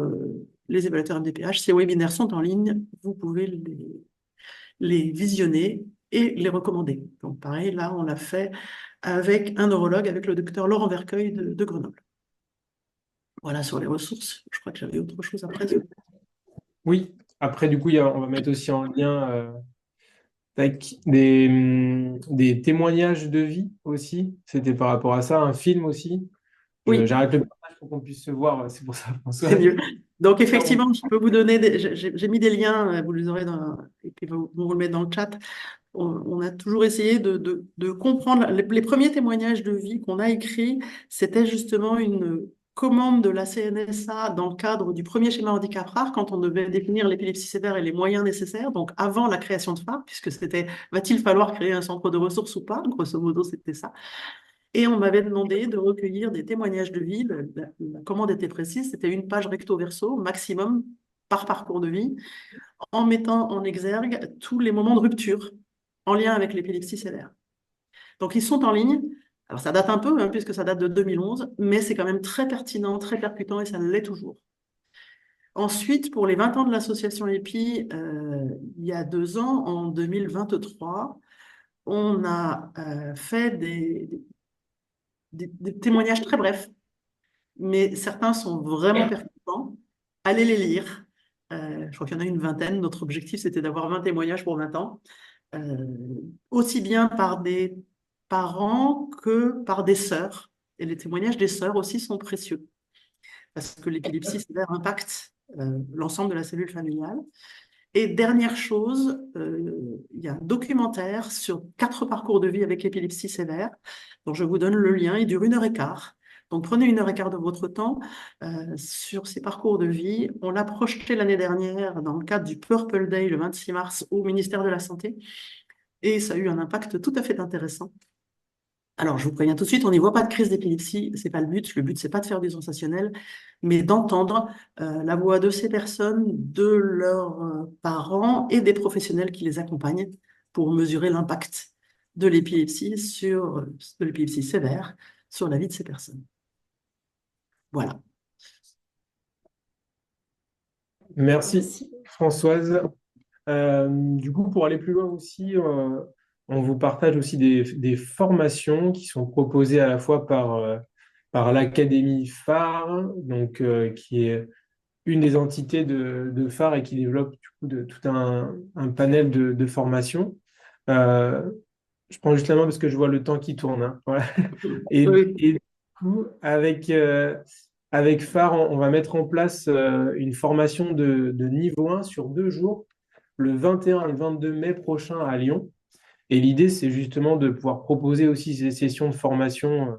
les évaluateurs MDPH. Ces webinaires sont en ligne, vous pouvez les visionner et les recommander. Donc pareil, là, on l'a fait avec un neurologue, avec le docteur Laurent Vercueil de Grenoble. Voilà, sur les ressources. Je crois que j'avais autre chose après. Oui, après, du coup, on va mettre aussi en lien avec des témoignages de vie aussi. C'était par rapport à ça, un film aussi. Oui. J'arrête le partage pour qu'on puisse se voir, c'est pour ça, François. C'est mieux. Donc, effectivement, je peux vous donner, j'ai mis des liens, vous les aurez et puis vous le mettre dans le chat. On a toujours essayé de comprendre. Les premiers témoignages de vie qu'on a écrits, c'était justement une commande de la CNSA dans le cadre du premier schéma handicap rare, quand on devait définir l'épilepsie sévère et les moyens nécessaires, donc avant la création de phare, puisque c'était va-t-il falloir créer un centre de ressources ou pas? Grosso modo, c'était ça. Et on m'avait demandé de recueillir des témoignages de vie. La commande était précise, c'était une page recto-verso, maximum par parcours de vie, en mettant en exergue tous les moments de rupture en lien avec l'épilepsie sévère. Donc, ils sont en ligne. Alors, ça date un peu, hein, puisque ça date de 2011, mais c'est quand même très pertinent, très percutant, et ça l'est toujours. Ensuite, pour les 20 ans de l'association EPI, il y a 2 ans, en 2023, on a fait des témoignages très brefs, mais certains sont vraiment percutants. Allez les lire. Je crois qu'il y en a une vingtaine. Notre objectif, c'était d'avoir 20 témoignages pour 20 ans. Aussi bien par des parents que par des sœurs. Et les témoignages des sœurs aussi sont précieux, parce que l'épilepsie sévère impacte l'ensemble de la cellule familiale. Et dernière chose, il y a un documentaire sur 4 parcours de vie avec épilepsie sévère, dont je vous donne le lien, il dure 1h15. Donc prenez 1h15 de votre temps sur ces parcours de vie. On l'a projeté l'année dernière dans le cadre du Purple Day le 26 mars au ministère de la Santé, et ça a eu un impact tout à fait intéressant. Alors, je vous préviens tout de suite, on n'y voit pas de crise d'épilepsie, c'est pas le but. Le but, c'est pas de faire du sensationnel, mais d'entendre la voix de ces personnes, de leurs parents et des professionnels qui les accompagnent pour mesurer l'impact de l'épilepsie sévère sur la vie de ces personnes. Voilà. Merci, Françoise. Du coup, pour aller plus loin aussi, on vous partage aussi des formations qui sont proposées à la fois par l'Académie phare, donc, qui est une des entités de phare et qui développe du coup, tout un panel de formations. Je prends juste la main parce que je vois le temps qui tourne, hein. Voilà. Oui. Et du coup, avec phare, on va mettre en place une formation de niveau 1 sur 2 jours, le 21 et 22 mai prochain à Lyon. Et l'idée, c'est justement de pouvoir proposer aussi ces sessions de formation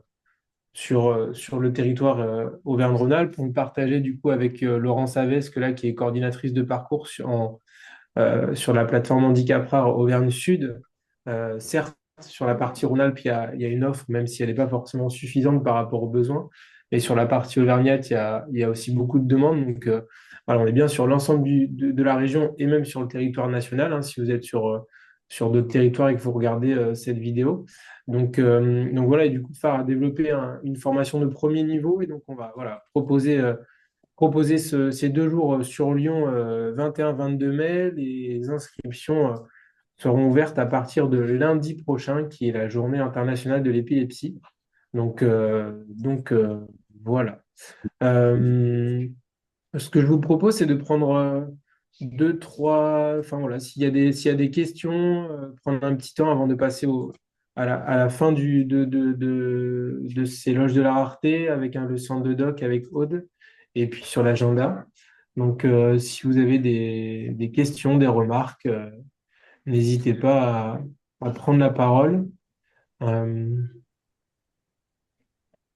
sur le territoire Auvergne-Rhône-Alpes. On partageait du coup avec Laurence Savesque, là, qui est coordinatrice de parcours sur la plateforme Handicap Rare Auvergne Sud. Certes, sur la partie Rhône-Alpes, il y a une offre, même si elle n'est pas forcément suffisante par rapport aux besoins. Et sur la partie auvergnate, il y a aussi beaucoup de demandes. Donc, voilà, on est bien sur l'ensemble de la région et même sur le territoire national, hein, si vous êtes sur d'autres territoires et que vous regardez cette vidéo. Donc voilà, et du coup, phare a développé une formation de premier niveau. Et donc, on va voilà, proposer proposer ces 2 jours sur Lyon 21-22 mai. Les inscriptions seront ouvertes à partir de lundi prochain, qui est la journée internationale de l'épilepsie. Donc, voilà. Euh, Ce que je vous propose, c'est de prendre deux, trois, enfin voilà, s'il y a des questions, prendre un petit temps avant de passer à la fin de ces loges de la rareté avec le centre de doc avec Aude et puis sur l'agenda. Donc, si vous avez des questions, des remarques, n'hésitez pas à prendre la parole. Euh,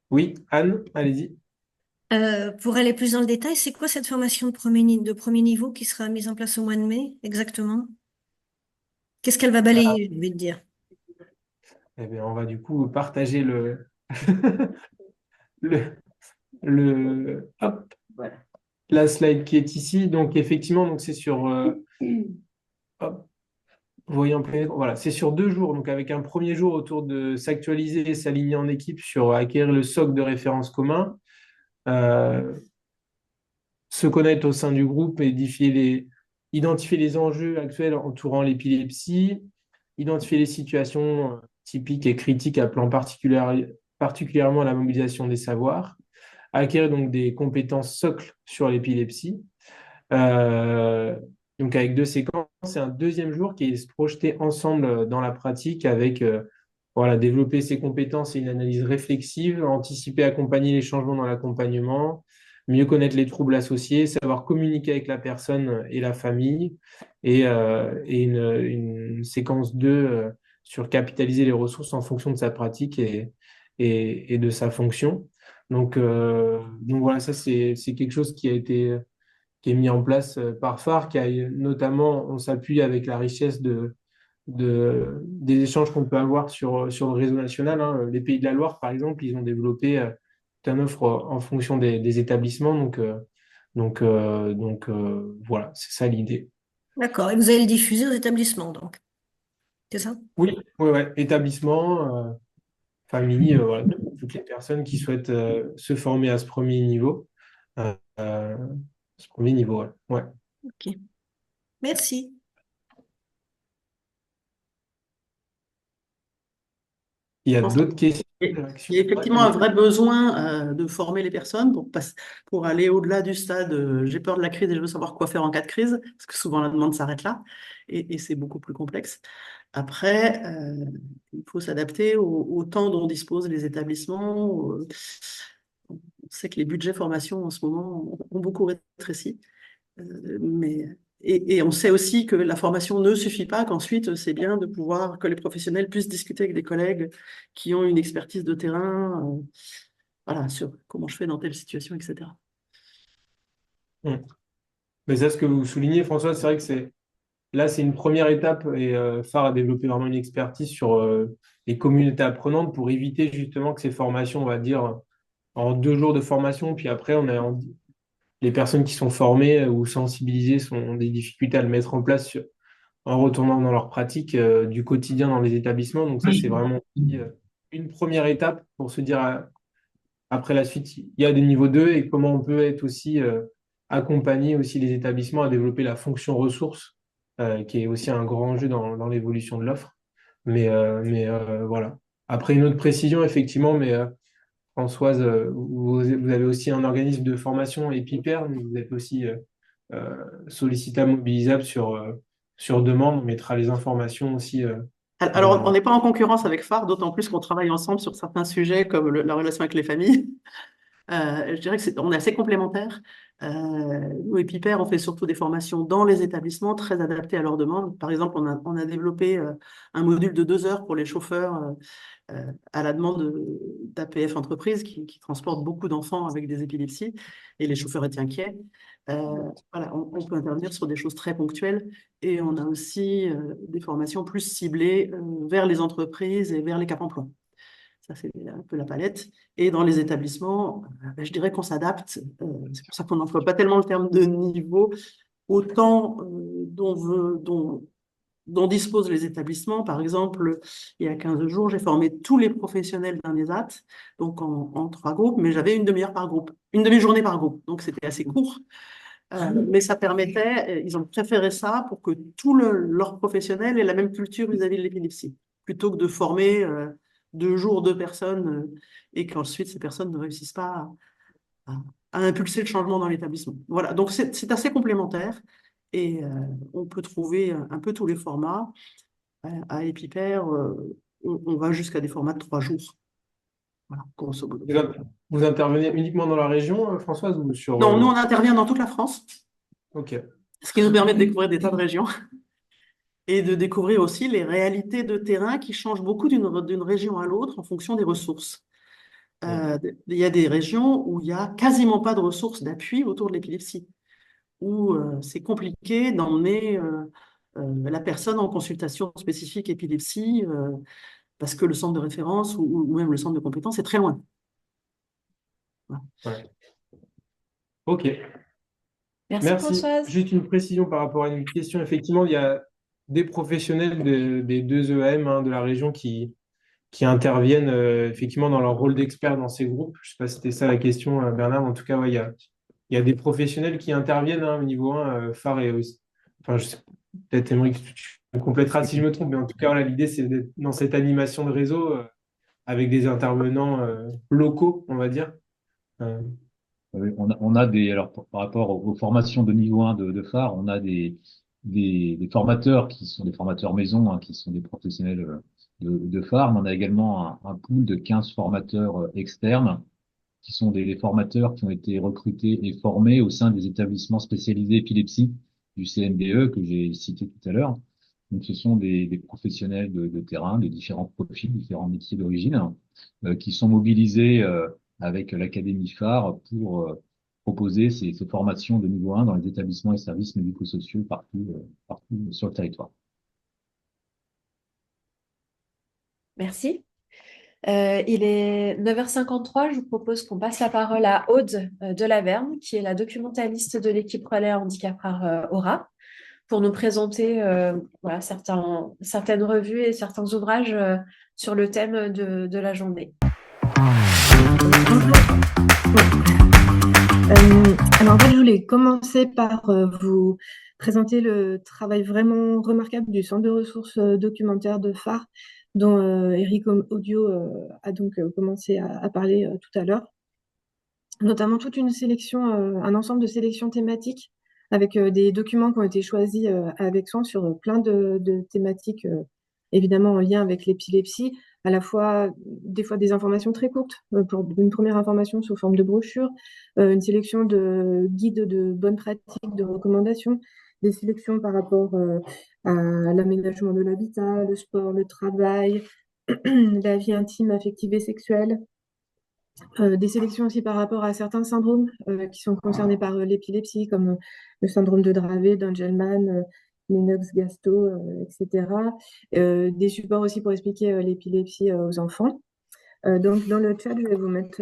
oui, Anne, allez-y. Pour aller plus dans le détail, c'est quoi cette formation de premier niveau qui sera mise en place au mois de mai, exactement? Qu'est-ce qu'elle va balayer, je vais te dire? Eh bien, on va du coup partager le, hop, la slide qui est ici. Donc, effectivement, donc c'est sur, hop, vous voyez en plein écran. Voilà, c'est sur 2 jours. Donc, avec un premier jour autour de s'actualiser et s'aligner en équipe sur acquérir le socle de référence commun, euh, se connaître au sein du groupe et identifier les enjeux actuels entourant l'épilepsie, identifier les situations typiques et critiques appelant particulièrement à la mobilisation des savoirs, acquérir donc des compétences socles sur l'épilepsie. Euh, donc avec 2 séquences, c'est un deuxième jour qui est se projeter ensemble dans la pratique avec voilà, développer ses compétences et une analyse réflexive, anticiper, accompagner les changements dans l'accompagnement, mieux connaître les troubles associés, savoir communiquer avec la personne et la famille, et une séquence 2 sur capitaliser les ressources en fonction de sa pratique et de sa fonction. Donc voilà, ça c'est quelque chose qui est mis en place par phare, notamment, on s'appuie avec la richesse des échanges qu'on peut avoir sur le réseau national, hein. Les Pays de la Loire, par exemple, ils ont développé toute une offre en fonction des établissements. Voilà, c'est ça l'idée. D'accord. Et vous allez le diffuser aux établissements, donc. C'est ça? Oui, oui, ouais. Établissement, famille, voilà, toutes les personnes qui souhaitent se former à ce premier niveau. Euh, euh, Ce premier niveau, ouais. Ouais. Ok. Merci. Il y a Je pense d'autres questions, qu'il réactions? y a Ouais, effectivement un vrai besoin de former les personnes pour aller au-delà du stade j'ai peur de la crise et je veux savoir quoi faire en cas de crise, parce que souvent la demande s'arrête là et c'est beaucoup plus complexe. Après, il faut s'adapter au temps dont disposent les établissements. On sait que les budgets formation en ce moment ont beaucoup rétréci. Mais, et on sait aussi que la formation ne suffit pas, qu'ensuite, c'est bien de pouvoir, que les professionnels puissent discuter avec des collègues qui ont une expertise de terrain, voilà, sur comment je fais dans telle situation, etc. Mm. Mais ça, ce que vous soulignez, François, c'est vrai que là, c'est une première étape et phare a développé vraiment une expertise sur les communautés apprenantes pour éviter justement que ces formations, on va dire, en 2 jours de formation, puis après, les personnes qui sont formées ou sensibilisées ont des difficultés à le mettre en place en retournant dans leur pratique du quotidien dans les établissements. Donc ça, c'est vraiment une première étape pour se dire, après la suite, il y a des niveaux 2 et comment on peut être aussi accompagner aussi les établissements à développer la fonction ressources, qui est aussi un grand enjeu dans l'évolution de l'offre. Mais voilà. Après, une autre précision, effectivement, mais Françoise, vous avez aussi un organisme de formation EpiPair, mais vous êtes aussi sollicitable, mobilisable sur demande. On mettra les informations aussi Alors, on dans. n'est pas en concurrence avec phare, d'autant plus qu'on travaille ensemble sur certains sujets comme la relation avec les familles. Je dirais que on est assez complémentaires. Nous, EpiPair, on fait surtout des formations dans les établissements très adaptées à leurs demandes. Par exemple, on a développé un module de 2 heures pour les chauffeurs à la demande d'APF Entreprises qui transportent beaucoup d'enfants avec des épilepsies et les chauffeurs étaient inquiets. Voilà, on peut intervenir sur des choses très ponctuelles et on a aussi des formations plus ciblées vers les entreprises et vers les cap emploi. Ça, c'est un peu la palette. Et dans les établissements, je dirais qu'on s'adapte. C'est pour ça qu'on n'emploie pas tellement le terme de niveau, autant dont disposent les établissements. Par exemple, il y a 15 jours, j'ai formé tous les professionnels d'un ESAT, donc en 3 groupes, mais j'avais une demi-heure par groupe, une demi-journée par groupe, donc c'était assez court. Mais ça permettait, ils ont préféré ça pour que tous leurs professionnels aient la même culture vis-à-vis de l'épilepsie, plutôt que de former 2 jours 2 personnes et qu'ensuite ces personnes ne réussissent pas à, à impulser le changement dans l'établissement. Voilà, donc c'est assez complémentaire et on peut trouver un peu tous les formats. À EpiPair, on va jusqu'à des formats de 3 jours. Voilà, grosso modo. Vous intervenez uniquement dans la région, Françoise, ou sur... Non, nous, on intervient dans toute la France, Ok. ce qui nous permet de découvrir des tas de régions et de découvrir aussi les réalités de terrain qui changent beaucoup d'une région à l'autre en fonction des ressources. Il y a des régions où il n'y a quasiment pas de ressources d'appui autour de l'épilepsie, où c'est compliqué d'emmener la personne en consultation spécifique épilepsie parce que le centre de référence ou même le centre de compétences est très loin. Voilà. Ouais. Ok. Merci Merci. Françoise. Juste une précision par rapport à une question. Effectivement, il y a des professionnels des 2 EM de la région qui interviennent effectivement dans leur rôle d'expert dans ces groupes. Je ne sais pas si c'était ça la question, Bernard. En tout cas, ouais, il y a des professionnels qui interviennent au niveau 1, phare et aussi. Enfin, je sais, peut-être Émeric, tu me compléteras si je me trompe, mais en tout cas, voilà, l'idée, c'est d'être dans cette animation de réseau avec des intervenants locaux, on va dire. Euh, Oui, on a des, alors par rapport aux formations de niveau 1 de phare, on a des formateurs qui sont des formateurs maison, qui sont des professionnels de phare, mais on a également un pool de 15 formateurs externes qui sont des formateurs qui ont été recrutés et formés au sein des établissements spécialisés épilepsie du CNDE que j'ai cité tout à l'heure. Donc, ce sont des professionnels de terrain, de différents profils, différents métiers d'origine, qui sont mobilisés avec l'Académie phare pour proposer ces formations de niveau 1 dans les établissements et services médico-sociaux partout sur le territoire. Merci. Il est 9h53. Je vous propose qu'on passe la parole à Aude de Laverne, qui est la documentaliste de l'équipe Relais Handicap Rare Aura, pour nous présenter voilà, certaines revues et certains ouvrages sur le thème de la journée. Alors en fait, je voulais commencer par vous présenter le travail vraiment remarquable du Centre de ressources documentaires de phare, dont Eric Audio a donc commencé à parler tout à l'heure. Notamment toute une sélection, un ensemble de sélections thématiques avec des documents qui ont été choisis avec soin sur plein de thématiques, évidemment en lien avec l'épilepsie, à la fois des fois des informations très courtes pour une première information sous forme de brochure, une sélection de guides de bonnes pratiques, de recommandations, des sélections par rapport à l'aménagement de l'habitat, le sport, le travail, la vie intime, affective et sexuelle. Des sélections aussi par rapport à certains syndromes qui sont concernés par l'épilepsie, comme le syndrome de Dravet, d'Angelman, Lennox-Gastaut, etc. Des supports aussi pour expliquer l'épilepsie aux enfants. Donc, dans le chat, je vais vous mettre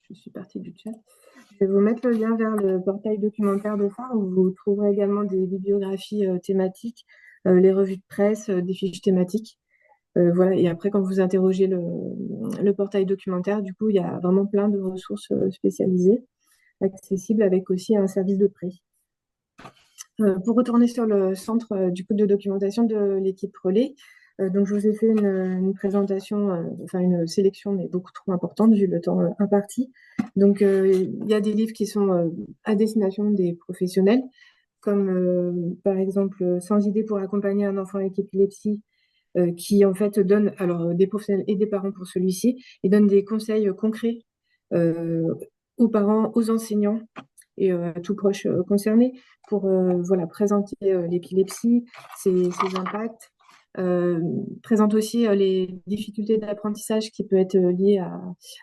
je suis partie du chat. Je vais vous mettre le lien vers le portail documentaire de phare où vous trouverez également des bibliographies thématiques, les revues de presse, des fiches thématiques. Voilà. Et après, quand vous interrogez le portail documentaire, du coup, il y a vraiment plein de ressources spécialisées, accessibles avec aussi un service de prêt. Pour retourner sur le centre du coup de documentation de l'équipe Relais, donc je vous ai fait une présentation, enfin une sélection, mais beaucoup trop importante vu le temps imparti. Donc il y a des livres qui sont à destination des professionnels, comme par exemple Sans idée pour accompagner un enfant avec épilepsie, qui en fait donne, alors des professionnels et des parents pour celui-ci, et donne des conseils concrets aux parents, aux enseignants et à tout proche concerné pour voilà, présenter l'épilepsie, ses impacts, présente aussi les difficultés d'apprentissage qui peuvent être liées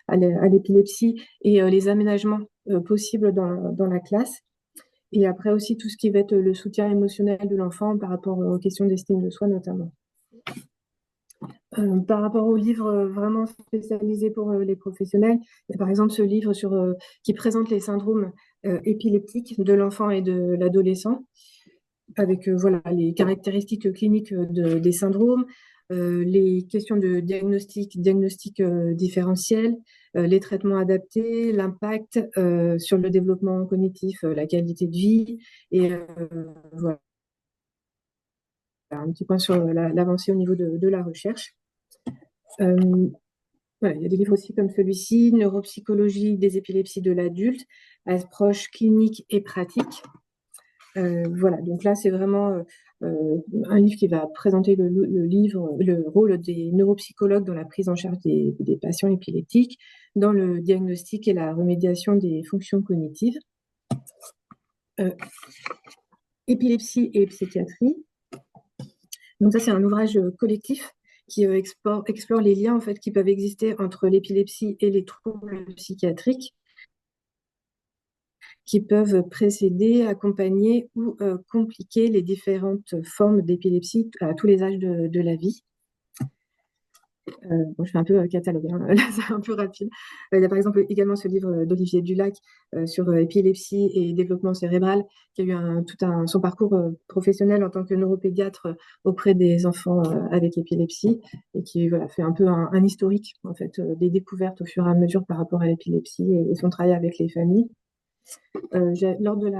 à l'épilepsie et les aménagements possibles dans la classe. Et après aussi tout ce qui va être le soutien émotionnel de l'enfant par rapport aux questions d'estime de soi notamment. Par rapport aux livres vraiment spécialisés pour les professionnels, il y a par exemple ce livre qui présente les syndromes épileptiques de l'enfant et de l'adolescent, avec voilà, les caractéristiques cliniques des syndromes, les questions de diagnostic différentiel, les traitements adaptés, l'impact sur le développement cognitif, la qualité de vie, et voilà, un petit point sur l'avancée au niveau de la recherche. Voilà, il y a des livres aussi comme celui-ci, Neuropsychologie des épilepsies de l'adulte, approche clinique et pratique. Voilà, donc là, c'est vraiment un livre qui va présenter le rôle des neuropsychologues dans la prise en charge des patients épileptiques, dans le diagnostic et la remédiation des fonctions cognitives. Épilepsie et psychiatrie. Donc ça, c'est un ouvrage collectif qui explore les liens en fait, qui peuvent exister entre l'épilepsie et les troubles psychiatriques, qui peuvent précéder, accompagner ou compliquer les différentes formes d'épilepsie à tous les âges de la vie. Bon, je fais un peu catalogue, hein. Là c'est un peu rapide. Il y a par exemple également ce livre d'Olivier Dulac sur épilepsie et développement cérébral, qui a eu son parcours professionnel en tant que neuropédiatre auprès des enfants avec épilepsie, et qui voilà, fait un peu un historique en fait, des découvertes au fur et à mesure par rapport à l'épilepsie et son travail avec les familles. Lors de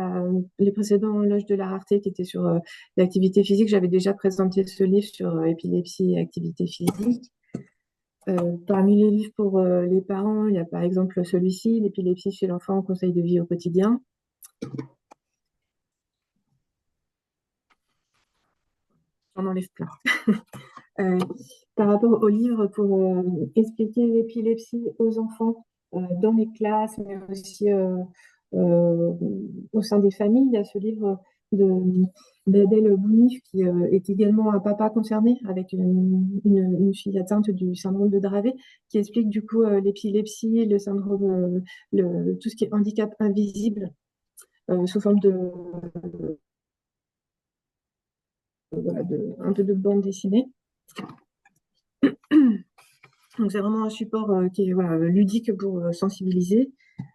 les précédents loges de la rareté qui étaient sur l'activité physique, j'avais déjà présenté ce livre sur épilepsie et activité physique. Parmi les livres pour les parents, il y a par exemple celui-ci, L'épilepsie chez l'enfant, conseil de vie au quotidien. J'en enlève plein. Par rapport au livre pour expliquer l'épilepsie aux enfants dans les classes, mais aussi au sein des familles, il y a ce livre d'Adèle Bounif, qui est également un papa concerné avec une fille atteinte du syndrome de Dravet, qui explique du coup l'épilepsie, le syndrome, tout ce qui est handicap invisible sous forme un peu de bande dessinée. Donc c'est vraiment un support qui est voilà, ludique pour sensibiliser.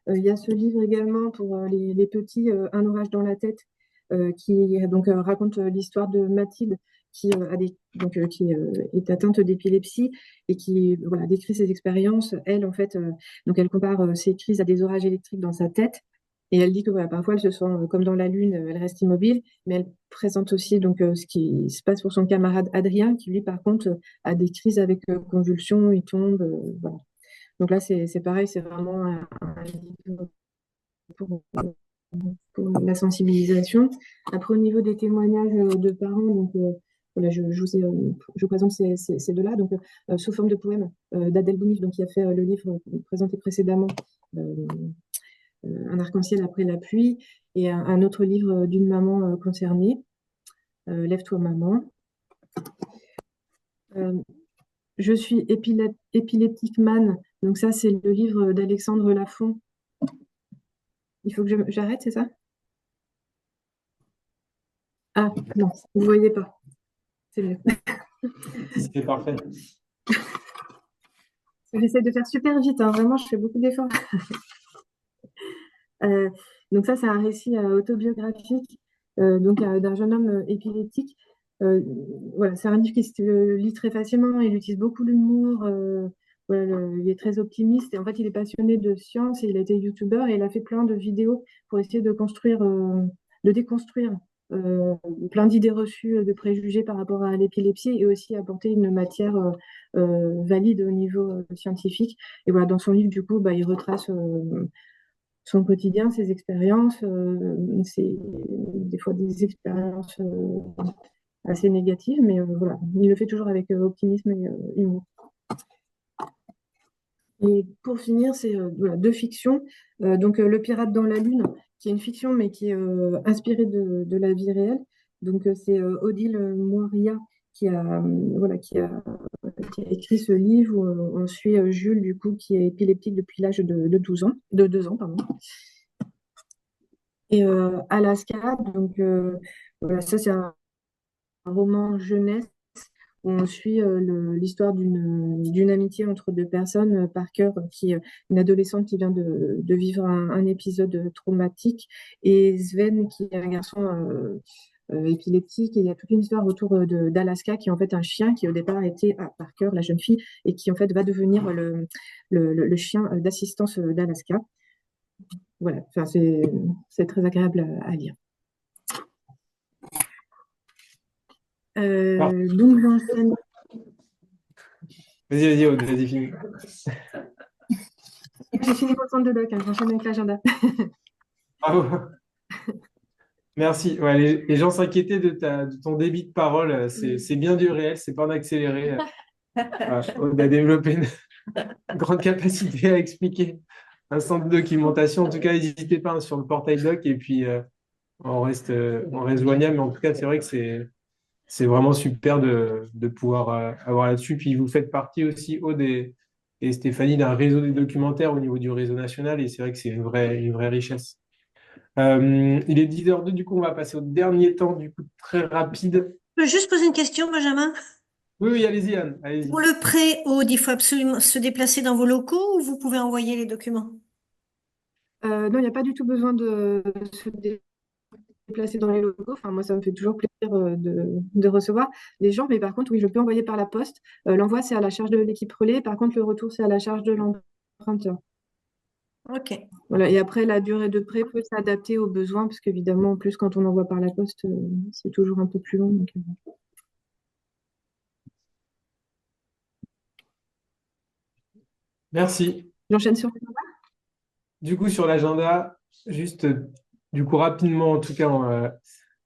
Il y a ce livre également pour les petits, Un orage dans la tête, qui donc raconte l'histoire de Mathilde qui est atteinte d'épilepsie et qui voilà, décrit ses expériences. Elle, en fait, donc elle compare ses crises à des orages électriques dans sa tête. Et elle dit que voilà, parfois elle se sent comme dans la lune, elle reste immobile, mais elle présente aussi donc ce qui se passe pour son camarade Adrien, qui lui par contre a des crises avec convulsions, il tombe, voilà. Donc là c'est pareil, c'est vraiment un livre pour la sensibilisation. Après au niveau des témoignages de parents, donc voilà, je vous présente ces deux-là, donc sous forme de poème d'Adèle Bounif, donc qui a fait le livre présenté précédemment. Un arc-en-ciel après la pluie, et un autre livre d'une maman concernée, Lève-toi maman. Je suis épileptique man, donc ça c'est le livre d'Alexandre Lafont. Il faut que j'arrête, c'est ça? Ah non, vous ne voyez pas. C'est mieux. C'est parfait. J'essaie de faire super vite, hein, vraiment, je fais beaucoup d'efforts. Donc ça, c'est un récit autobiographique donc d'un jeune homme épileptique. Voilà, c'est un livre qui se lit très facilement. Il utilise beaucoup l'humour. Voilà, il est très optimiste. Et en fait, il est passionné de science et il a été youtubeur et il a fait plein de vidéos pour essayer de déconstruire plein d'idées reçues, de préjugés par rapport à l'épilepsie et aussi apporter une matière valide au niveau scientifique. Et voilà, dans son livre, du coup, bah, il retrace son quotidien, ses expériences, des fois des expériences assez négatives, mais voilà, il le fait toujours avec optimisme et humour. Et pour finir, c'est voilà, deux fictions. Donc Le Pirate dans la Lune, qui est une fiction, mais qui est inspirée de la vie réelle. Donc c'est Odile Moiria voilà, qui a écrit ce livre où on suit Jules, du coup, qui est épileptique depuis l'âge de 2 ans, pardon. Et Alaska, donc voilà, ça c'est un roman jeunesse où on suit l'histoire d'une amitié entre deux personnes. Parker, qui est une adolescente qui vient de vivre un épisode traumatique, et Sven, qui est un garçon épileptique. Et il y a toute une histoire autour d'Alaska, qui est en fait un chien qui au départ était à Parker, la jeune fille, et qui en fait va devenir le chien d'assistance d'Alaska. Voilà, enfin, c'est très agréable à lire. Donc j'enchaîne. Vas-y, Aude, vas-y, finis. J'ai fini mon centre de doc, hein, j'enchaîne avec l'agenda. Bravo. Merci. Ouais, les gens s'inquiétaient de ton débit de parole. C'est bien du réel, c'est pas en accéléré. Voilà, Aude a développé une grande capacité à expliquer un centre de documentation. En tout cas, n'hésitez pas, hein, sur le portail doc, et puis on reste joignable. Mais en tout cas, c'est vrai que c'est vraiment super de pouvoir avoir là-dessus. Puis vous faites partie aussi, Aude et Stéphanie, d'un réseau des documentaires au niveau du réseau national, et c'est vrai que c'est une vraie richesse. Il est 10h02, du coup, on va passer au dernier temps, du coup, très rapide. Je peux juste poser une question, Benjamin? Oui, oui, allez-y, Anne, allez-y. Pour le pré-Aude, il faut absolument se déplacer dans vos locaux ou vous pouvez envoyer les documents? Non, il n'y a pas du tout besoin de se déplacer dans les locaux. Enfin, moi, ça me fait toujours plaisir de recevoir les gens. Mais par contre, oui, je peux envoyer par la poste. L'envoi, c'est à la charge de l'équipe relais. Par contre, le retour, c'est à la charge de l'emprunteur. Ok. Voilà. Et après, la durée de prêt peut s'adapter aux besoins, parce qu'évidemment, en plus, quand on envoie par la poste, c'est toujours un peu plus long. Donc, Merci. j'enchaîne sur. Du coup, sur l'agenda, juste, du coup, rapidement, en tout cas,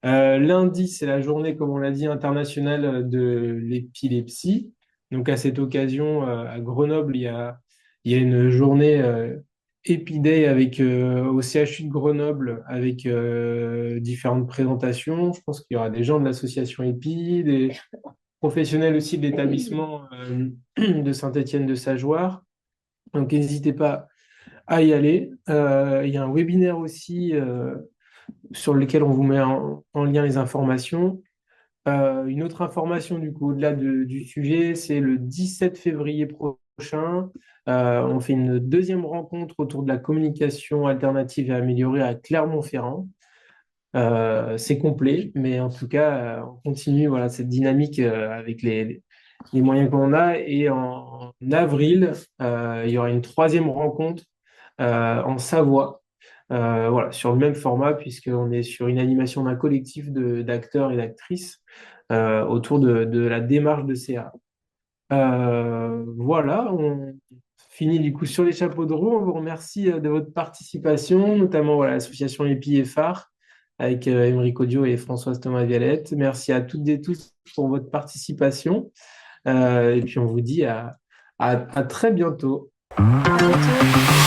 lundi, c'est la journée, comme on l'a dit, internationale de l'épilepsie. Donc, à cette occasion, à Grenoble, il y a une journée Epiday avec, au CHU de Grenoble, avec différentes présentations. Je pense qu'il y aura des gens de l'association EPI, des professionnels aussi de l'établissement de Saint-Étienne de Sageoire. Donc, n'hésitez pas à y aller. Il y a un webinaire aussi sur lequel on vous met en lien les informations. Une autre information, du coup, au-delà du sujet, c'est le 17 février prochain. On fait une deuxième rencontre autour de la communication alternative et améliorée à Clermont-Ferrand. C'est complet, mais en tout cas, on continue, voilà, cette dynamique avec les moyens qu'on a. Et en avril, il y aura une troisième rencontre en Savoie, voilà, sur le même format, puisqu'on est sur une animation d'un collectif d'acteurs et d'actrices autour de la démarche de CA. Voilà, on finit du coup sur les chapeaux de roue. On vous remercie de votre participation, notamment voilà, l'association EPI et phare avec Émeric Audio et Françoise Thomas-Vialette. Merci à toutes et tous pour votre participation. Et puis on vous dit à très bientôt. À bientôt.